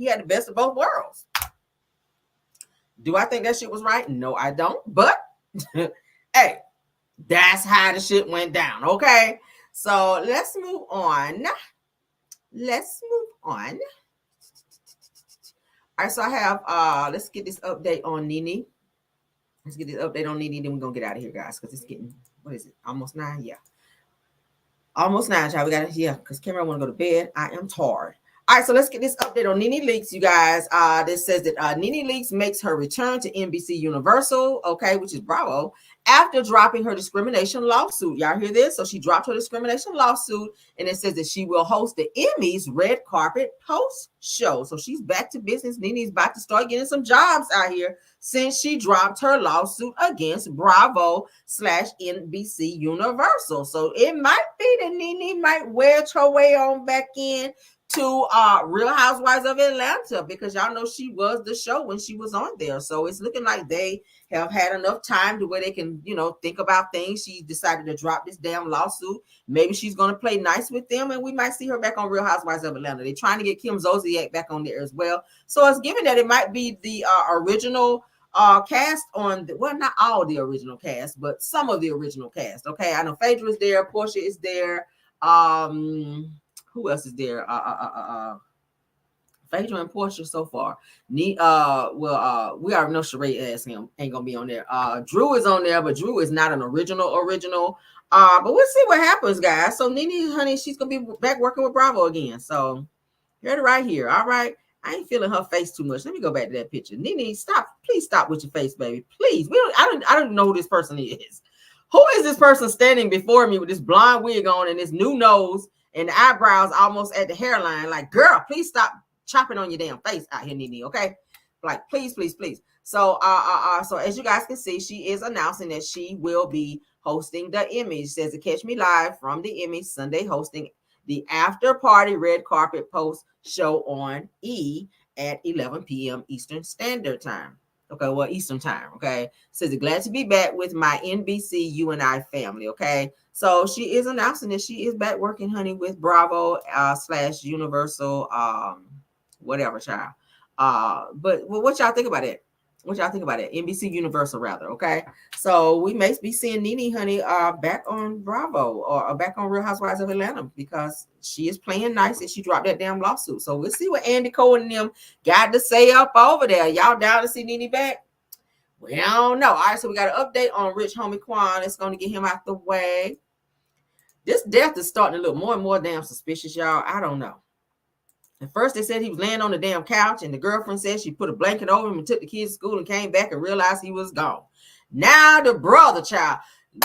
had the best of both worlds. Do I think that shit was right? No, I don't. But hey, that's how the shit went down. Okay. So let's move on. All right, so I have let's get this update on Nene. Let's get this update on Nene, then we're gonna get out of here, guys, because it's getting, what is it? Almost 9? Yeah. Almost 9, child. We got it, yeah, because Cameron want to go to bed. I am tired. All right, so let's get this update on Nene Leakes, you guys. This says that Nene Leakes makes her return to NBC Universal, okay, which is bravo, after dropping her discrimination lawsuit. Y'all hear this? So she dropped her discrimination lawsuit, and it says that she will host the Emmys red carpet post show. So she's back to business. Nene's about to start getting some jobs out here since she dropped her lawsuit against Bravo/NBC Universal. So it might be that Nene might wedge her way on back in to Real Housewives of Atlanta, because y'all know she was the show when she was on there. So it's looking like they have had enough time to where they can, you know, think about things. She decided to drop this damn lawsuit. Maybe she's going to play nice with them, and we might see her back on Real Housewives of Atlanta. They're trying to get Kim Zolciak back on there as well. So it's given that it might be the original cast on the, well, not all the original cast, but some of the original cast. Okay, I know Phaedra is there, Portia is there. Who else is there? Phaedra and Portia so far. We already know Sheree ass him ain't gonna be on there. Drew is on there, but Drew is not an original. But we'll see what happens, guys. So Nene, honey, she's gonna be back working with Bravo again. So here's it right here. All right. I ain't feeling her face too much. Let me go back to that picture. Nene, stop. Please stop with your face, baby. Please. I don't know who this person is. Who is this person standing before me with this blonde wig on and this new nose and the eyebrows almost at the hairline? Like, girl, please stop chopping on your damn face out here, Nene. Okay, like, please. So, so as you guys can see, she is announcing that she will be hosting the Emmys. She says to catch me live from the Emmys Sunday, hosting the after party red carpet post show on E at 11 p.m. Eastern Standard Time. Okay, well, Eastern Time. Okay, says glad to be back with my NBC UNI family. Okay, so she is announcing that she is back working, honey, with Bravo / Universal, whatever, child. But what y'all think about it? What y'all think about it? NBC Universal, rather. Okay, so we may be seeing Nene, honey, back on Bravo or back on Real Housewives of Atlanta, because she is playing nice and she dropped that damn lawsuit. So we'll see what Andy Cole and them got to say up over there. Y'all down to see Nene back? Well, I don't know. All right, so we got an update on Rich Homie Quan. It's going to get him out the way. This death is starting to look more and more damn suspicious, y'all. I don't know. At first, they said he was laying on the damn couch, and the girlfriend said she put a blanket over him and took the kids to school and came back and realized he was gone. Now the brother, child,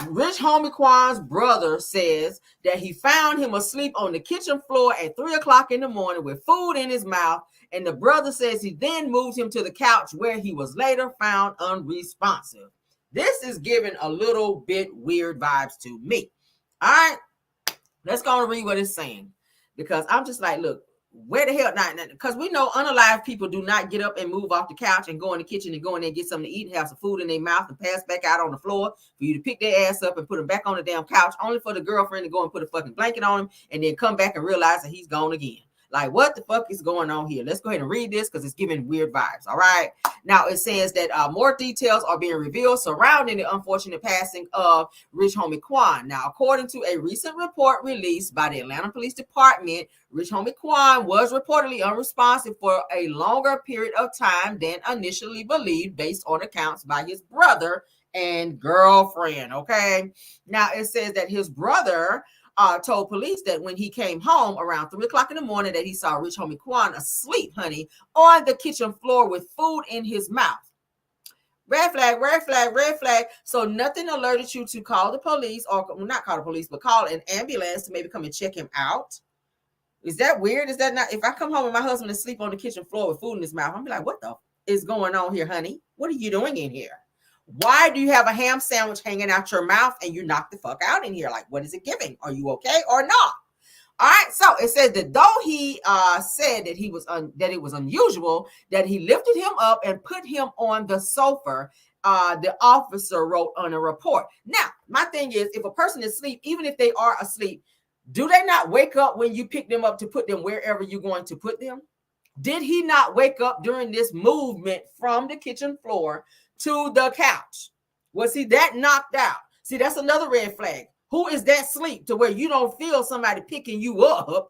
Rich Homie Quan's brother, says that he found him asleep on the kitchen floor at 3 o'clock in the morning with food in his mouth. And the brother says he then moved him to the couch where he was later found unresponsive. This is giving a little bit weird vibes to me. All right, let's go and read what it's saying, because I'm just like, look, where the hell not? Because we know unalive people do not get up and move off the couch and go in the kitchen and go in there and get something to eat and have some food in their mouth and pass back out on the floor for you to pick their ass up and put them back on the damn couch, only for the girlfriend to go and put a fucking blanket on him and then come back and realize that he's gone again. Like, what the fuck is going on here? Let's go ahead and read this because it's giving weird vibes. All right. Now it says that more details are being revealed surrounding the unfortunate passing of Rich Homie Quan. Now, according to a recent report released by the Atlanta Police Department, Rich Homie Quan was reportedly unresponsive for a longer period of time than initially believed, based on accounts by his brother and girlfriend. Okay. Now it says that his brother told police that when he came home around 3 o'clock in the morning that he saw Rich Homie Quan asleep, honey, on the kitchen floor with food in his mouth. Red flag, red flag, red flag. So nothing alerted you to call the police, or not call the police, but call an ambulance to maybe come and check him out? Is that weird? Is that not? If I come home and my husband is asleep on the kitchen floor with food in his mouth, I'm be like, what the is going on here, honey? What are you doing in here? Why do you have a ham sandwich hanging out your mouth and you knock the fuck out in here? Like, what is it giving? Are you okay or not? All right. So it says that though he said that he was that it was unusual that he lifted him up and put him on the sofa, the officer wrote on a report. Now, my thing is, if a person is asleep, even if they are asleep, do they not wake up when you pick them up to put them wherever you're going to put them? Did he not wake up during this movement from the kitchen floor to the couch? Was he that knocked out? See, that's another red flag. Who is that sleep to where you don't feel somebody picking you up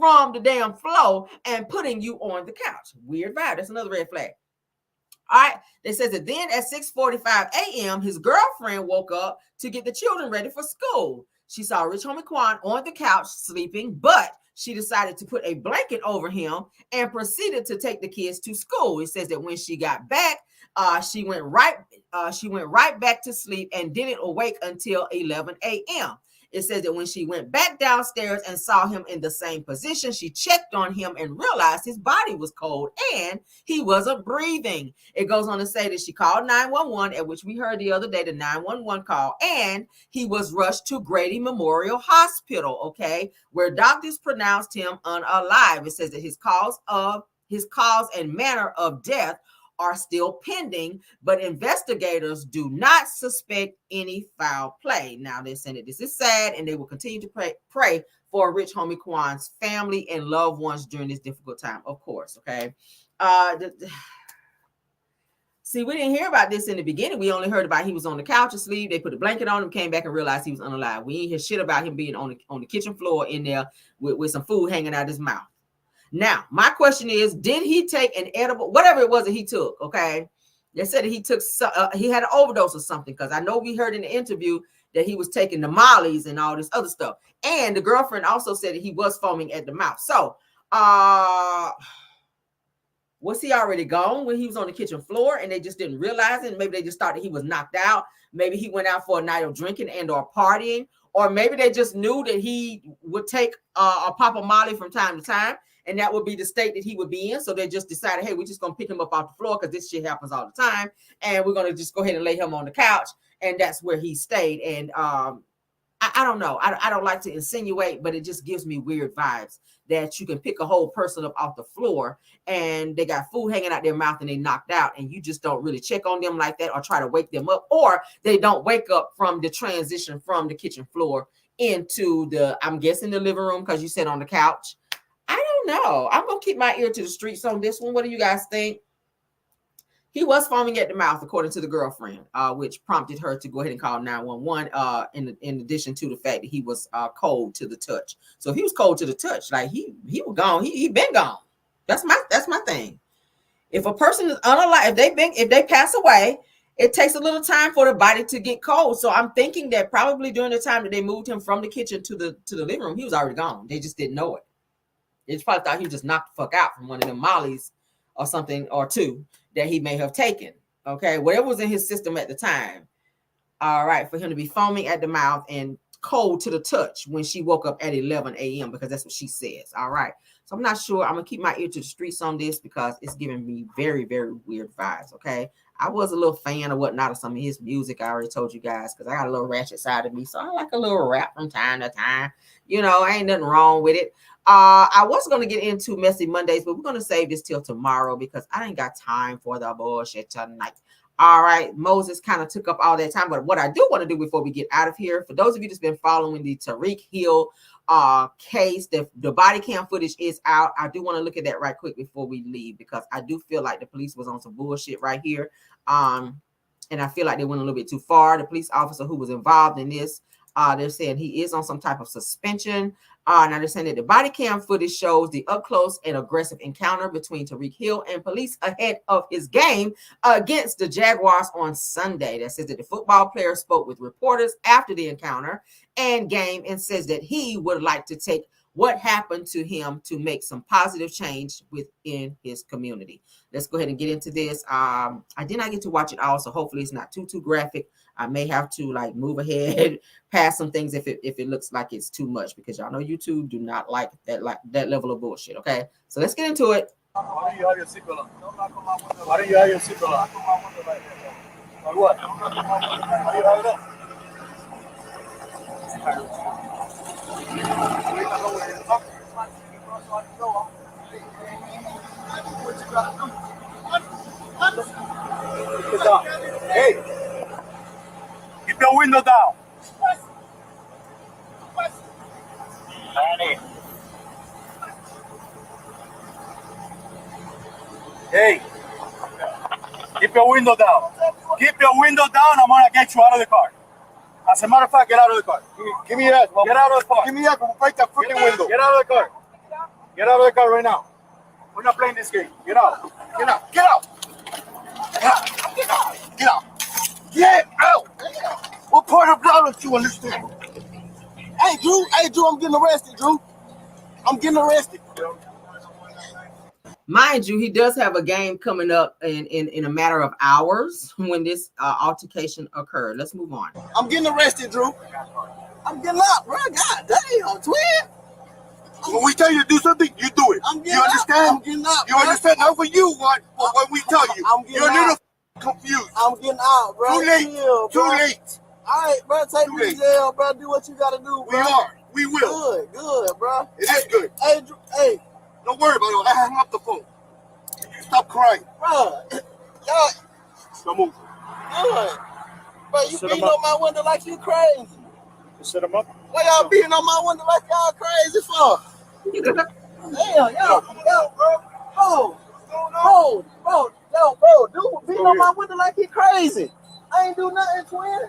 from the damn floor and putting you on the couch. Weird vibe. That's another red flag. All right. It says that then at 6:45 a.m., his girlfriend woke up to get the children ready for school. She saw Rich Homie Quan on the couch sleeping, but she decided to put a blanket over him and proceeded to take the kids to school. It says that when she got back, she went right back to sleep and didn't awake until 11 a.m. It says that when she went back downstairs and saw him in the same position, she checked on him and realized his body was cold and he wasn't breathing. It goes on to say that she called 911, at which we heard the other day, the 911 call, and he was rushed to Grady Memorial Hospital, okay, where doctors pronounced him unalive. It says that his cause and manner of death are still pending, but investigators do not suspect any foul play. Now they're saying that this is sad, and they will continue to pray for Rich Homie Quan's family and loved ones during this difficult time, of course. Okay. See, we didn't hear about this in the beginning. We only heard about he was on the couch asleep. They put a blanket on him, came back and realized he was unalive. We didn't hear shit about him being on the kitchen floor in there with some food hanging out his mouth. Now, my question is, did he take an edible, whatever it was that he took, okay? They said that he took, he had an overdose or something, because I know we heard in the interview that he was taking the mollies and all this other stuff. And the girlfriend also said that he was foaming at the mouth. So, was he already gone when he was on the kitchen floor and they just didn't realize it? Maybe they just thought that he was knocked out. Maybe he went out for a night of drinking and or partying. Or maybe they just knew that he would take a pop of molly from time to time, and that would be the state that he would be in. So they just decided, hey, we're just going to pick him up off the floor because this shit happens all the time. And we're going to just go ahead and lay him on the couch. And that's where he stayed. And I don't know. I don't like to insinuate, but it just gives me weird vibes that you can pick a whole person up off the floor and they got food hanging out their mouth and they knocked out, and you just don't really check on them like that or try to wake them up, or they don't wake up from the transition from the kitchen floor into the, I'm guessing, the living room, because you sit on the couch. I don't know. I'm going to keep my ear to the streets on this one. What do you guys think? He was foaming at the mouth, according to the girlfriend, which prompted her to go ahead and call 911, in addition to the fact that he was cold to the touch. So if he was cold to the touch, like he was gone, he been gone. That's my thing. If a person is unalive, if they pass away, it takes a little time for the body to get cold. So I'm thinking that probably during the time that they moved him from the kitchen to the living room, he was already gone. They just didn't know it. They just probably thought he was just knocked the fuck out from one of them mollies or something, or two that he may have taken. Okay, whatever was in his system at the time. All right, for him to be foaming at the mouth and cold to the touch when she woke up at 11 a.m. because that's what she says. All right, so I'm not sure. I'm gonna keep my ear to the streets on this because it's giving me very, very weird vibes. Okay, I was a little fan of whatnot of some of his music. I already told you guys, because I got a little ratchet side of me, so I like a little rap from time to time. You know, ain't nothing wrong with it. I was going to get into Messy Mondays, but we're going to save this till tomorrow because I ain't got time for the bullshit tonight. All right. Moses kind of took up all that time. But what I do want to do before we get out of here, for those of you that's been following the Tyreek Hill case, the body cam footage is out. I do want to look at that right quick before we leave, because I do feel like the police was on some bullshit right here. And I feel like they went a little bit too far. The police officer who was involved in this, they're saying he is on some type of suspension. Now they're saying that the body cam footage shows the up close and aggressive encounter between Tyreek Hill and police ahead of his game against the Jaguars on Sunday. That says that the football player spoke with reporters after the encounter and game and says that he would like to take what happened to him to make some positive change within his community. Let's go ahead and get into this. I did not get to watch it all, so hopefully it's not too graphic. I may have to like move ahead past some things if it looks like it's too much, because y'all know YouTube do not like that level of bullshit. Okay, so let's get into it. Why do you have your seatbelt on? Why do you have your seatbelt on? For what? Why do you have it on? Hey, keep your window down. Hey, keep your window down. Keep your window down. I'm gonna get you out of the car. As a matter of fact, get out of the car. Give me that. Get out of the car. Give me that. Break that freaking window. Get out of the car. Get out of the car right now. We're not playing this game. Get out. Get out. Get out. Get out. Get out. Get out. Get out. What part of law don't you understand? Hey, Drew. Hey, Drew, I'm getting arrested, Drew. I'm getting arrested. Mind you, he does have a game coming up in a matter of hours when this altercation occurred. Let's move on. I'm getting arrested, Drew. I'm getting up, bro. God damn, twin. When we tell you to do something, you do it. You understand? I'm getting up. You understand? Not what you want, but what we tell you. You're a little confused. I'm getting out, bro. Too late. Chill, Too late. All right, bro. Take me to jail, bro. Do what you gotta do, bro. We are. We will. Good, bro. It is good. Hey, Drew, hey. Don't worry about it. I hung up the phone. You stop crying. Bro. Y'all. Don't move. Good. Bro, you beating on my window like you crazy. Just set him up. Why y'all beating on my window like y'all crazy for? Damn, yo, bro. Bro, dude beating on my window like he crazy. I ain't do nothing, twin.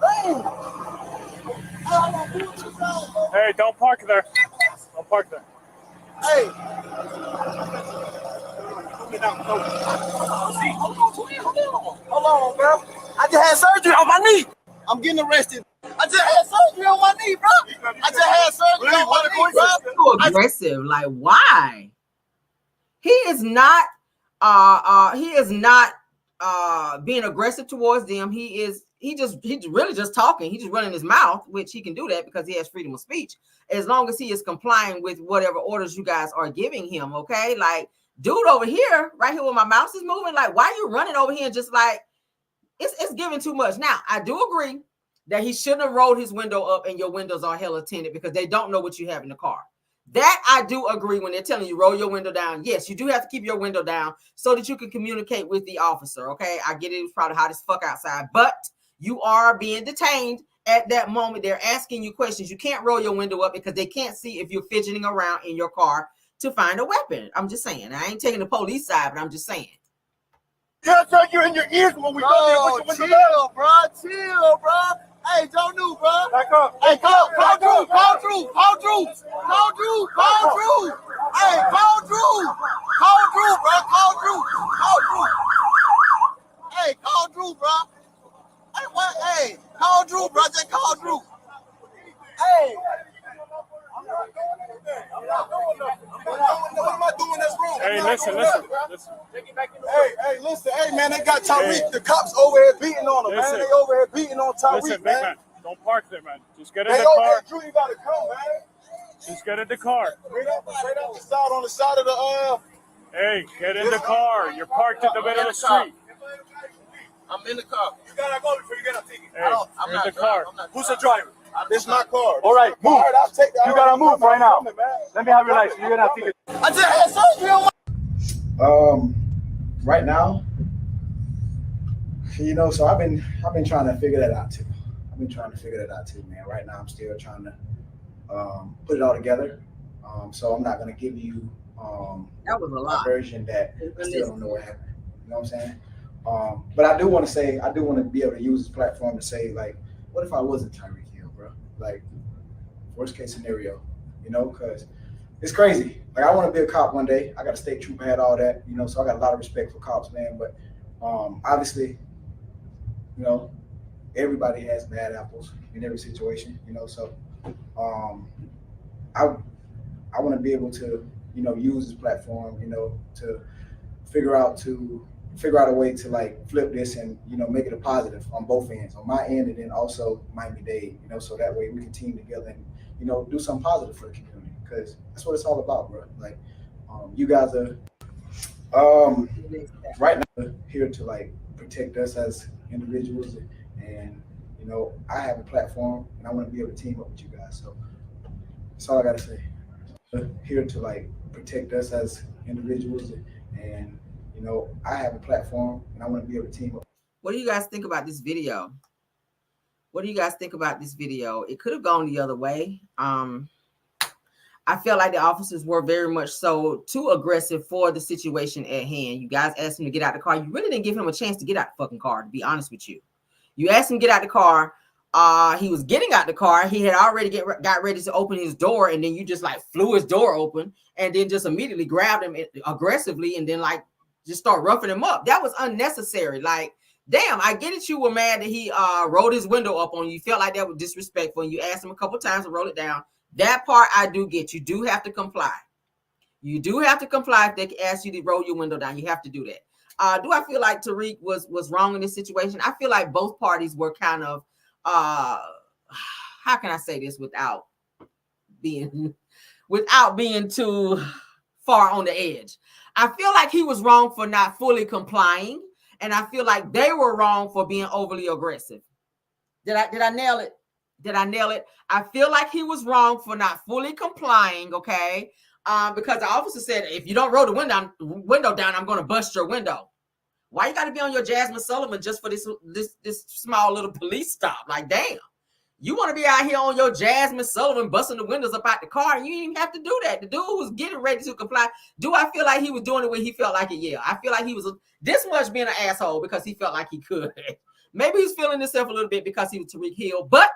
Damn. Hey, don't park there. Don't park there. Hey. Hold on, bro. I just had surgery on my knee. I'm getting arrested. I just had surgery on my knee, bro. I just had surgery on my knee, bro. Too aggressive. Like, why? He is not being aggressive towards them. He's really just talking. He's just running his mouth, which he can do that because he has freedom of speech, as long as he is complying with whatever orders you guys are giving him. Okay, like, dude over here, right here where my mouse is moving, like, why are you running over here and just like it's giving too much? Now, I do agree that he shouldn't have rolled his window up and your windows are hella tinted because they don't know what you have in the car. That I do agree when they're telling you roll your window down. Yes, you do have to keep your window down so that you can communicate with the officer. Okay, I get it. It's probably hot as fuck outside, but you are being detained at that moment. They're asking you questions. You can't roll your window up because they can't see if you're fidgeting around in your car to find a weapon. I'm just saying. I ain't taking the police side, but I'm just saying. Yeah, so you're in your ears when we go there. Chill, bro. Chill, bro. Hey, don't do, bro. Back up. Hey, call Drew. Call Drew. Call Drew. Call Drew. Call Drew. Hey, call Drew. Call Drew, bro. Call Drew. Call Drew. Hey, call Drew, bro. Hey, what? Hey, call Drew, bro. Just call Drew. Hey. I'm not doing nothing. What am I doing that's wrong? Hey, listen. Hey, listen. Hey, man, they got Tyreek. The cops over here beating on him, man. They over here beating on Tyreek, Listen, man. man. Don't park there, man. Just get in Hey, the car. Hey, Drew, you gotta come, man. Just get in the car. Straight out the side, on the side of the Hey, get in the car. You're parked in the middle of the street. I'm in the car. You gotta go before you get a ticket. Hey, I'm in not the car. Who's the driver? This is my car. All right, move. All right, I'll take that. You gotta move right now. Let me have your license. You're gonna have ticket. I just had surgery on my. Right now, you know, so I've been trying to figure that out too. Man. Right now, I'm still trying to put it all together. So I'm not gonna give you that was a lot. a version that I still don't know what happened. You know what I'm saying? But I do want to be able to use this platform to say, like, what if I wasn't Tyreek Hill, bro? Like, worst case scenario, you know, because it's crazy. Like, I want to be a cop one day. I got a state trooper, had all that, you know, so I got a lot of respect for cops, man. But obviously, you know, everybody has bad apples in every situation, you know. So I want to be able to, you know, use this platform, you know, to figure out a way to, like, flip this and, you know, make it a positive on both ends, on my end and then also Miami-Dade, you know, so that way we can team together and, you know, do something positive for the community, because that's what it's all about, bro. Like, you guys are right now here to, like, protect us as individuals, and, you know, I have a platform and I want to be able to team up with you guys. So that's all I got to say. Here to, like, protect us as individuals, and, you know, I have a platform and I want to be able to team up. What do you guys think about this video? It could have gone the other way. I feel like the officers were very much so too aggressive for the situation at hand. You guys asked him to get out the car. You really didn't give him a chance to get out the fucking car, to be honest with you. You asked him to get out the car he was getting out the car. He had already got ready to open his door, and then you just like flew his door open, and then just immediately grabbed him aggressively, and then like just start roughing him up. That was unnecessary. Like, damn, I get it. You were mad that he rolled his window up on you. You felt like that was disrespectful, and you asked him a couple times to roll it down. That part I do get. You do have to comply. You do have to comply if they ask you to roll your window down. You have to do that. Do I feel like Tyreek was wrong in this situation? I feel like both parties were kind of, how can I say this without being too far on the edge? I feel like he was wrong for not fully complying, and I feel like they were wrong for being overly aggressive. Did I nail it? Did I nail it? I feel like he was wrong for not fully complying, okay? Because the officer said, if you don't roll the window down, I'm going to bust your window. Why you got to be on your Jasmine Sullivan just for this small little police stop? Like, damn. You want to be out here on your Jasmine Sullivan busting the windows up out the car, and you didn't even have to do that. The dude was getting ready to comply. Do I feel like he was doing it when he felt like it? Yeah. I feel like he was this much being an asshole because he felt like he could. Maybe he's feeling himself a little bit because he was Tyreek Hill, but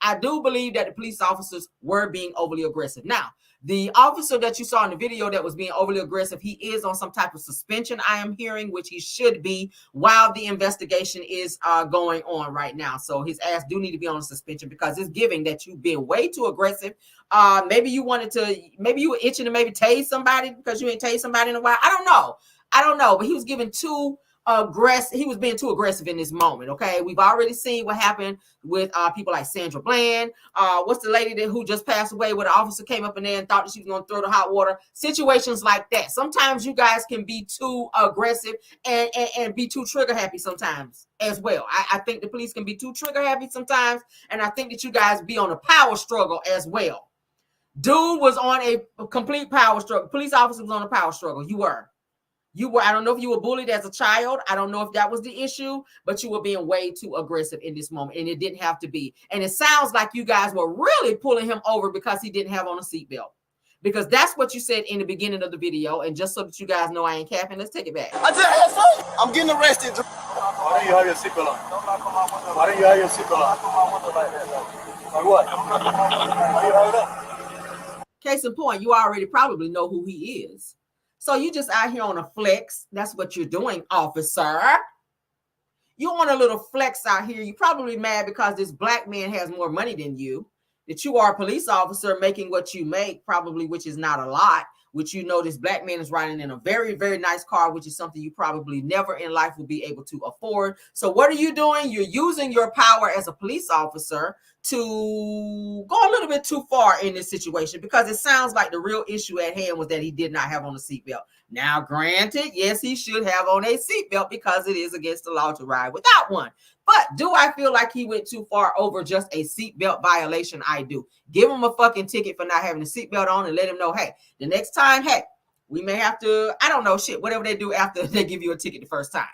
I do believe that the police officers were being overly aggressive. Now, the officer that you saw in the video that was being overly aggressive, he is on some type of suspension, I am hearing, which he should be while the investigation is going on right now. So his ass do need to be on suspension because it's giving that you've been way too aggressive. Maybe you were itching to maybe tase somebody because you ain't tased somebody in a while. I don't know, but he was giving too aggressive. He was being too aggressive in this moment. Okay, we've already seen what happened with people like Sandra Bland. What's the lady who just passed away, where the officer came up in there and thought that she was going to throw the hot water? Situations like that. Sometimes you guys can be too aggressive and be too trigger happy sometimes as well. I think the police can be too trigger happy sometimes, and I think that you guys be on a power struggle as well. Dude was on a complete power struggle. Police officer was on a power struggle. You were. I don't know if you were bullied as a child. I don't know if that was the issue, but you were being way too aggressive in this moment, and it didn't have to be. And it sounds like you guys were really pulling him over because he didn't have on a seatbelt, because that's what you said in the beginning of the video. And just so that you guys know I ain't capping, let's take it back. I just had fun. I'm getting arrested. Why don't you have your seatbelt on? Why don't you have your seatbelt on? Like what? Why you have it up? Case in point, you already probably know who he is. So you just out here on a flex. That's what you're doing, officer. You on a little flex out here. You're probably mad because this black man has more money than you, that you are a police officer making what you make, probably, which is not a lot, which you know this black man is riding in a very, very nice car, which is something you probably never in life will be able to afford. So what are you doing? You're using your power as a police officer to go a little bit too far in this situation, because it sounds like the real issue at hand was that he did not have on a seatbelt. Now, granted, yes, he should have on a seatbelt because it is against the law to ride without one. But do I feel like he went too far over just a seatbelt violation? I do. Give him a fucking ticket for not having a seatbelt on and let him know, hey, the next time, hey, we may have to, I don't know, shit, whatever they do after they give you a ticket the first time.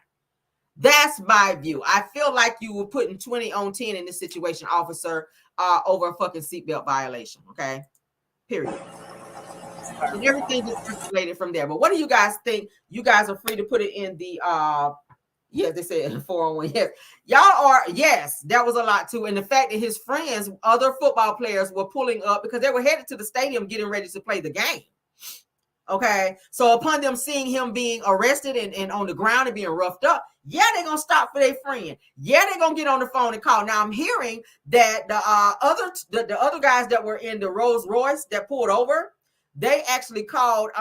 That's my view. I feel like you were putting 20 on 10 in this situation, officer, over a fucking seatbelt violation, okay? Period. And everything is related from there. But what do you guys think? You guys are free to put it in the, yes, they said 401. Yes, y'all are. Yes, that was a lot too. And the fact that his friends, other football players, were pulling up because they were headed to the stadium getting ready to play the game. Okay, so upon them seeing him being arrested and on the ground and being roughed up, yeah, they're gonna stop for their friend. Yeah, they're gonna get on the phone and call. Now I'm hearing that the other guys that were in the Rolls Royce that pulled over, they actually called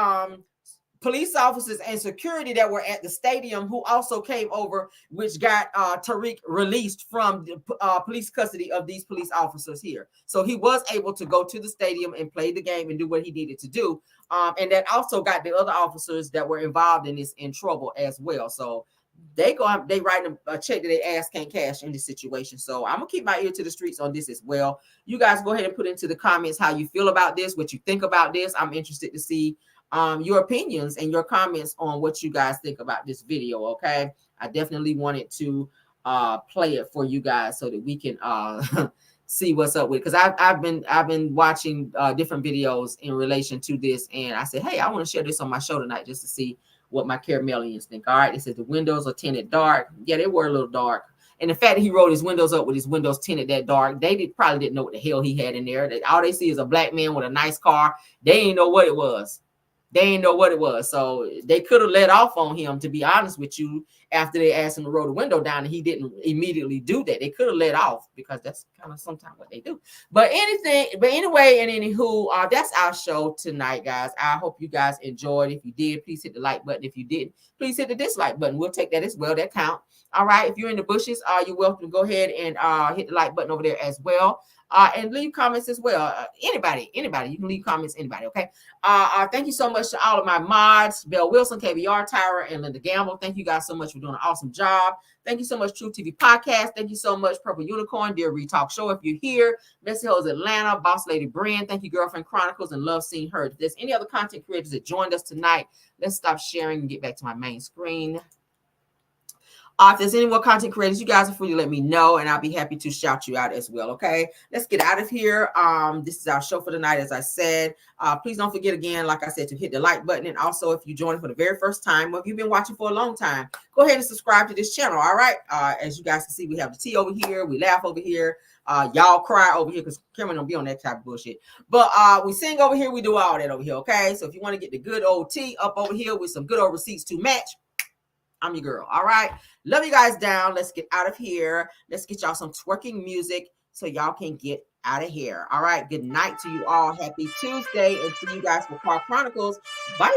police officers and security that were at the stadium, who also came over, which got Tyreek released from the police custody of these police officers here. So he was able to go to the stadium and play the game and do what he needed to do. And that also got the other officers that were involved in this in trouble as well. So they write a check that their ass can't cash in this situation. So I'm gonna keep my ear to the streets on this as well. You guys go ahead and put into the comments how you feel about this, what you think about this. I'm interested to see your opinions and your comments on what you guys think about this video. Okay, I definitely wanted to play it for you guys so that we can see what's up with it, because I've been watching different videos in relation to this, and I said, hey, I want to share this on my show tonight just to see what my Caramelians think. All right, it says the windows are tinted dark. Yeah, they were a little dark. And the fact that he rolled his windows up with his windows tinted that dark, they probably didn't know what the hell he had in there. All they see is a black man with a nice car. They ain't know what it was. So they could have let off on him, to be honest with you, after they asked him to roll the window down, and he didn't immediately do that. They could have let off, because that's kind of sometimes what they do. But anyway, and anywho, that's our show tonight, guys. I hope you guys enjoyed. If you did, please hit the like button. If you didn't, please hit the dislike button. We'll take that as well. That count. All right. If you're in the bushes, you're welcome to go ahead and hit the like button over there as well. And leave comments as well. Anybody, you can leave comments, anybody, okay? Thank you so much to all of my mods, Belle Wilson, KBR, Tyra, and Linda Gamble. Thank you guys so much for doing an awesome job. Thank you so much, True TV Podcast. Thank you so much, Purple Unicorn, Dear Retalk Show. If you're here, Messy Hills Atlanta, Boss Lady Brand. Thank you, Girlfriend Chronicles, and Love Seen Heard. If there's any other content creators that joined us tonight, let's stop sharing and get back to my main screen. If there's any more content creators, you guys are free to let me know, and I'll be happy to shout you out as well, okay? Let's get out of here. This is our show for tonight, as I said. Please don't forget, again, like I said, to hit the like button. And also, if you joined for the very first time, or if you've been watching for a long time, go ahead and subscribe to this channel, all right? As you guys can see, we have the tea over here. We laugh over here. Y'all cry over here, because Cameron don't be on that type of bullshit. But we sing over here. We do all that over here, okay? So if you want to get the good old tea up over here with some good old receipts to match, I'm your girl. All right. Love you guys down. Let's get out of here. Let's get y'all some twerking music so y'all can get out of here. All right. Good night to you all. Happy Tuesday. And see you guys for Car Chronicles. Bye.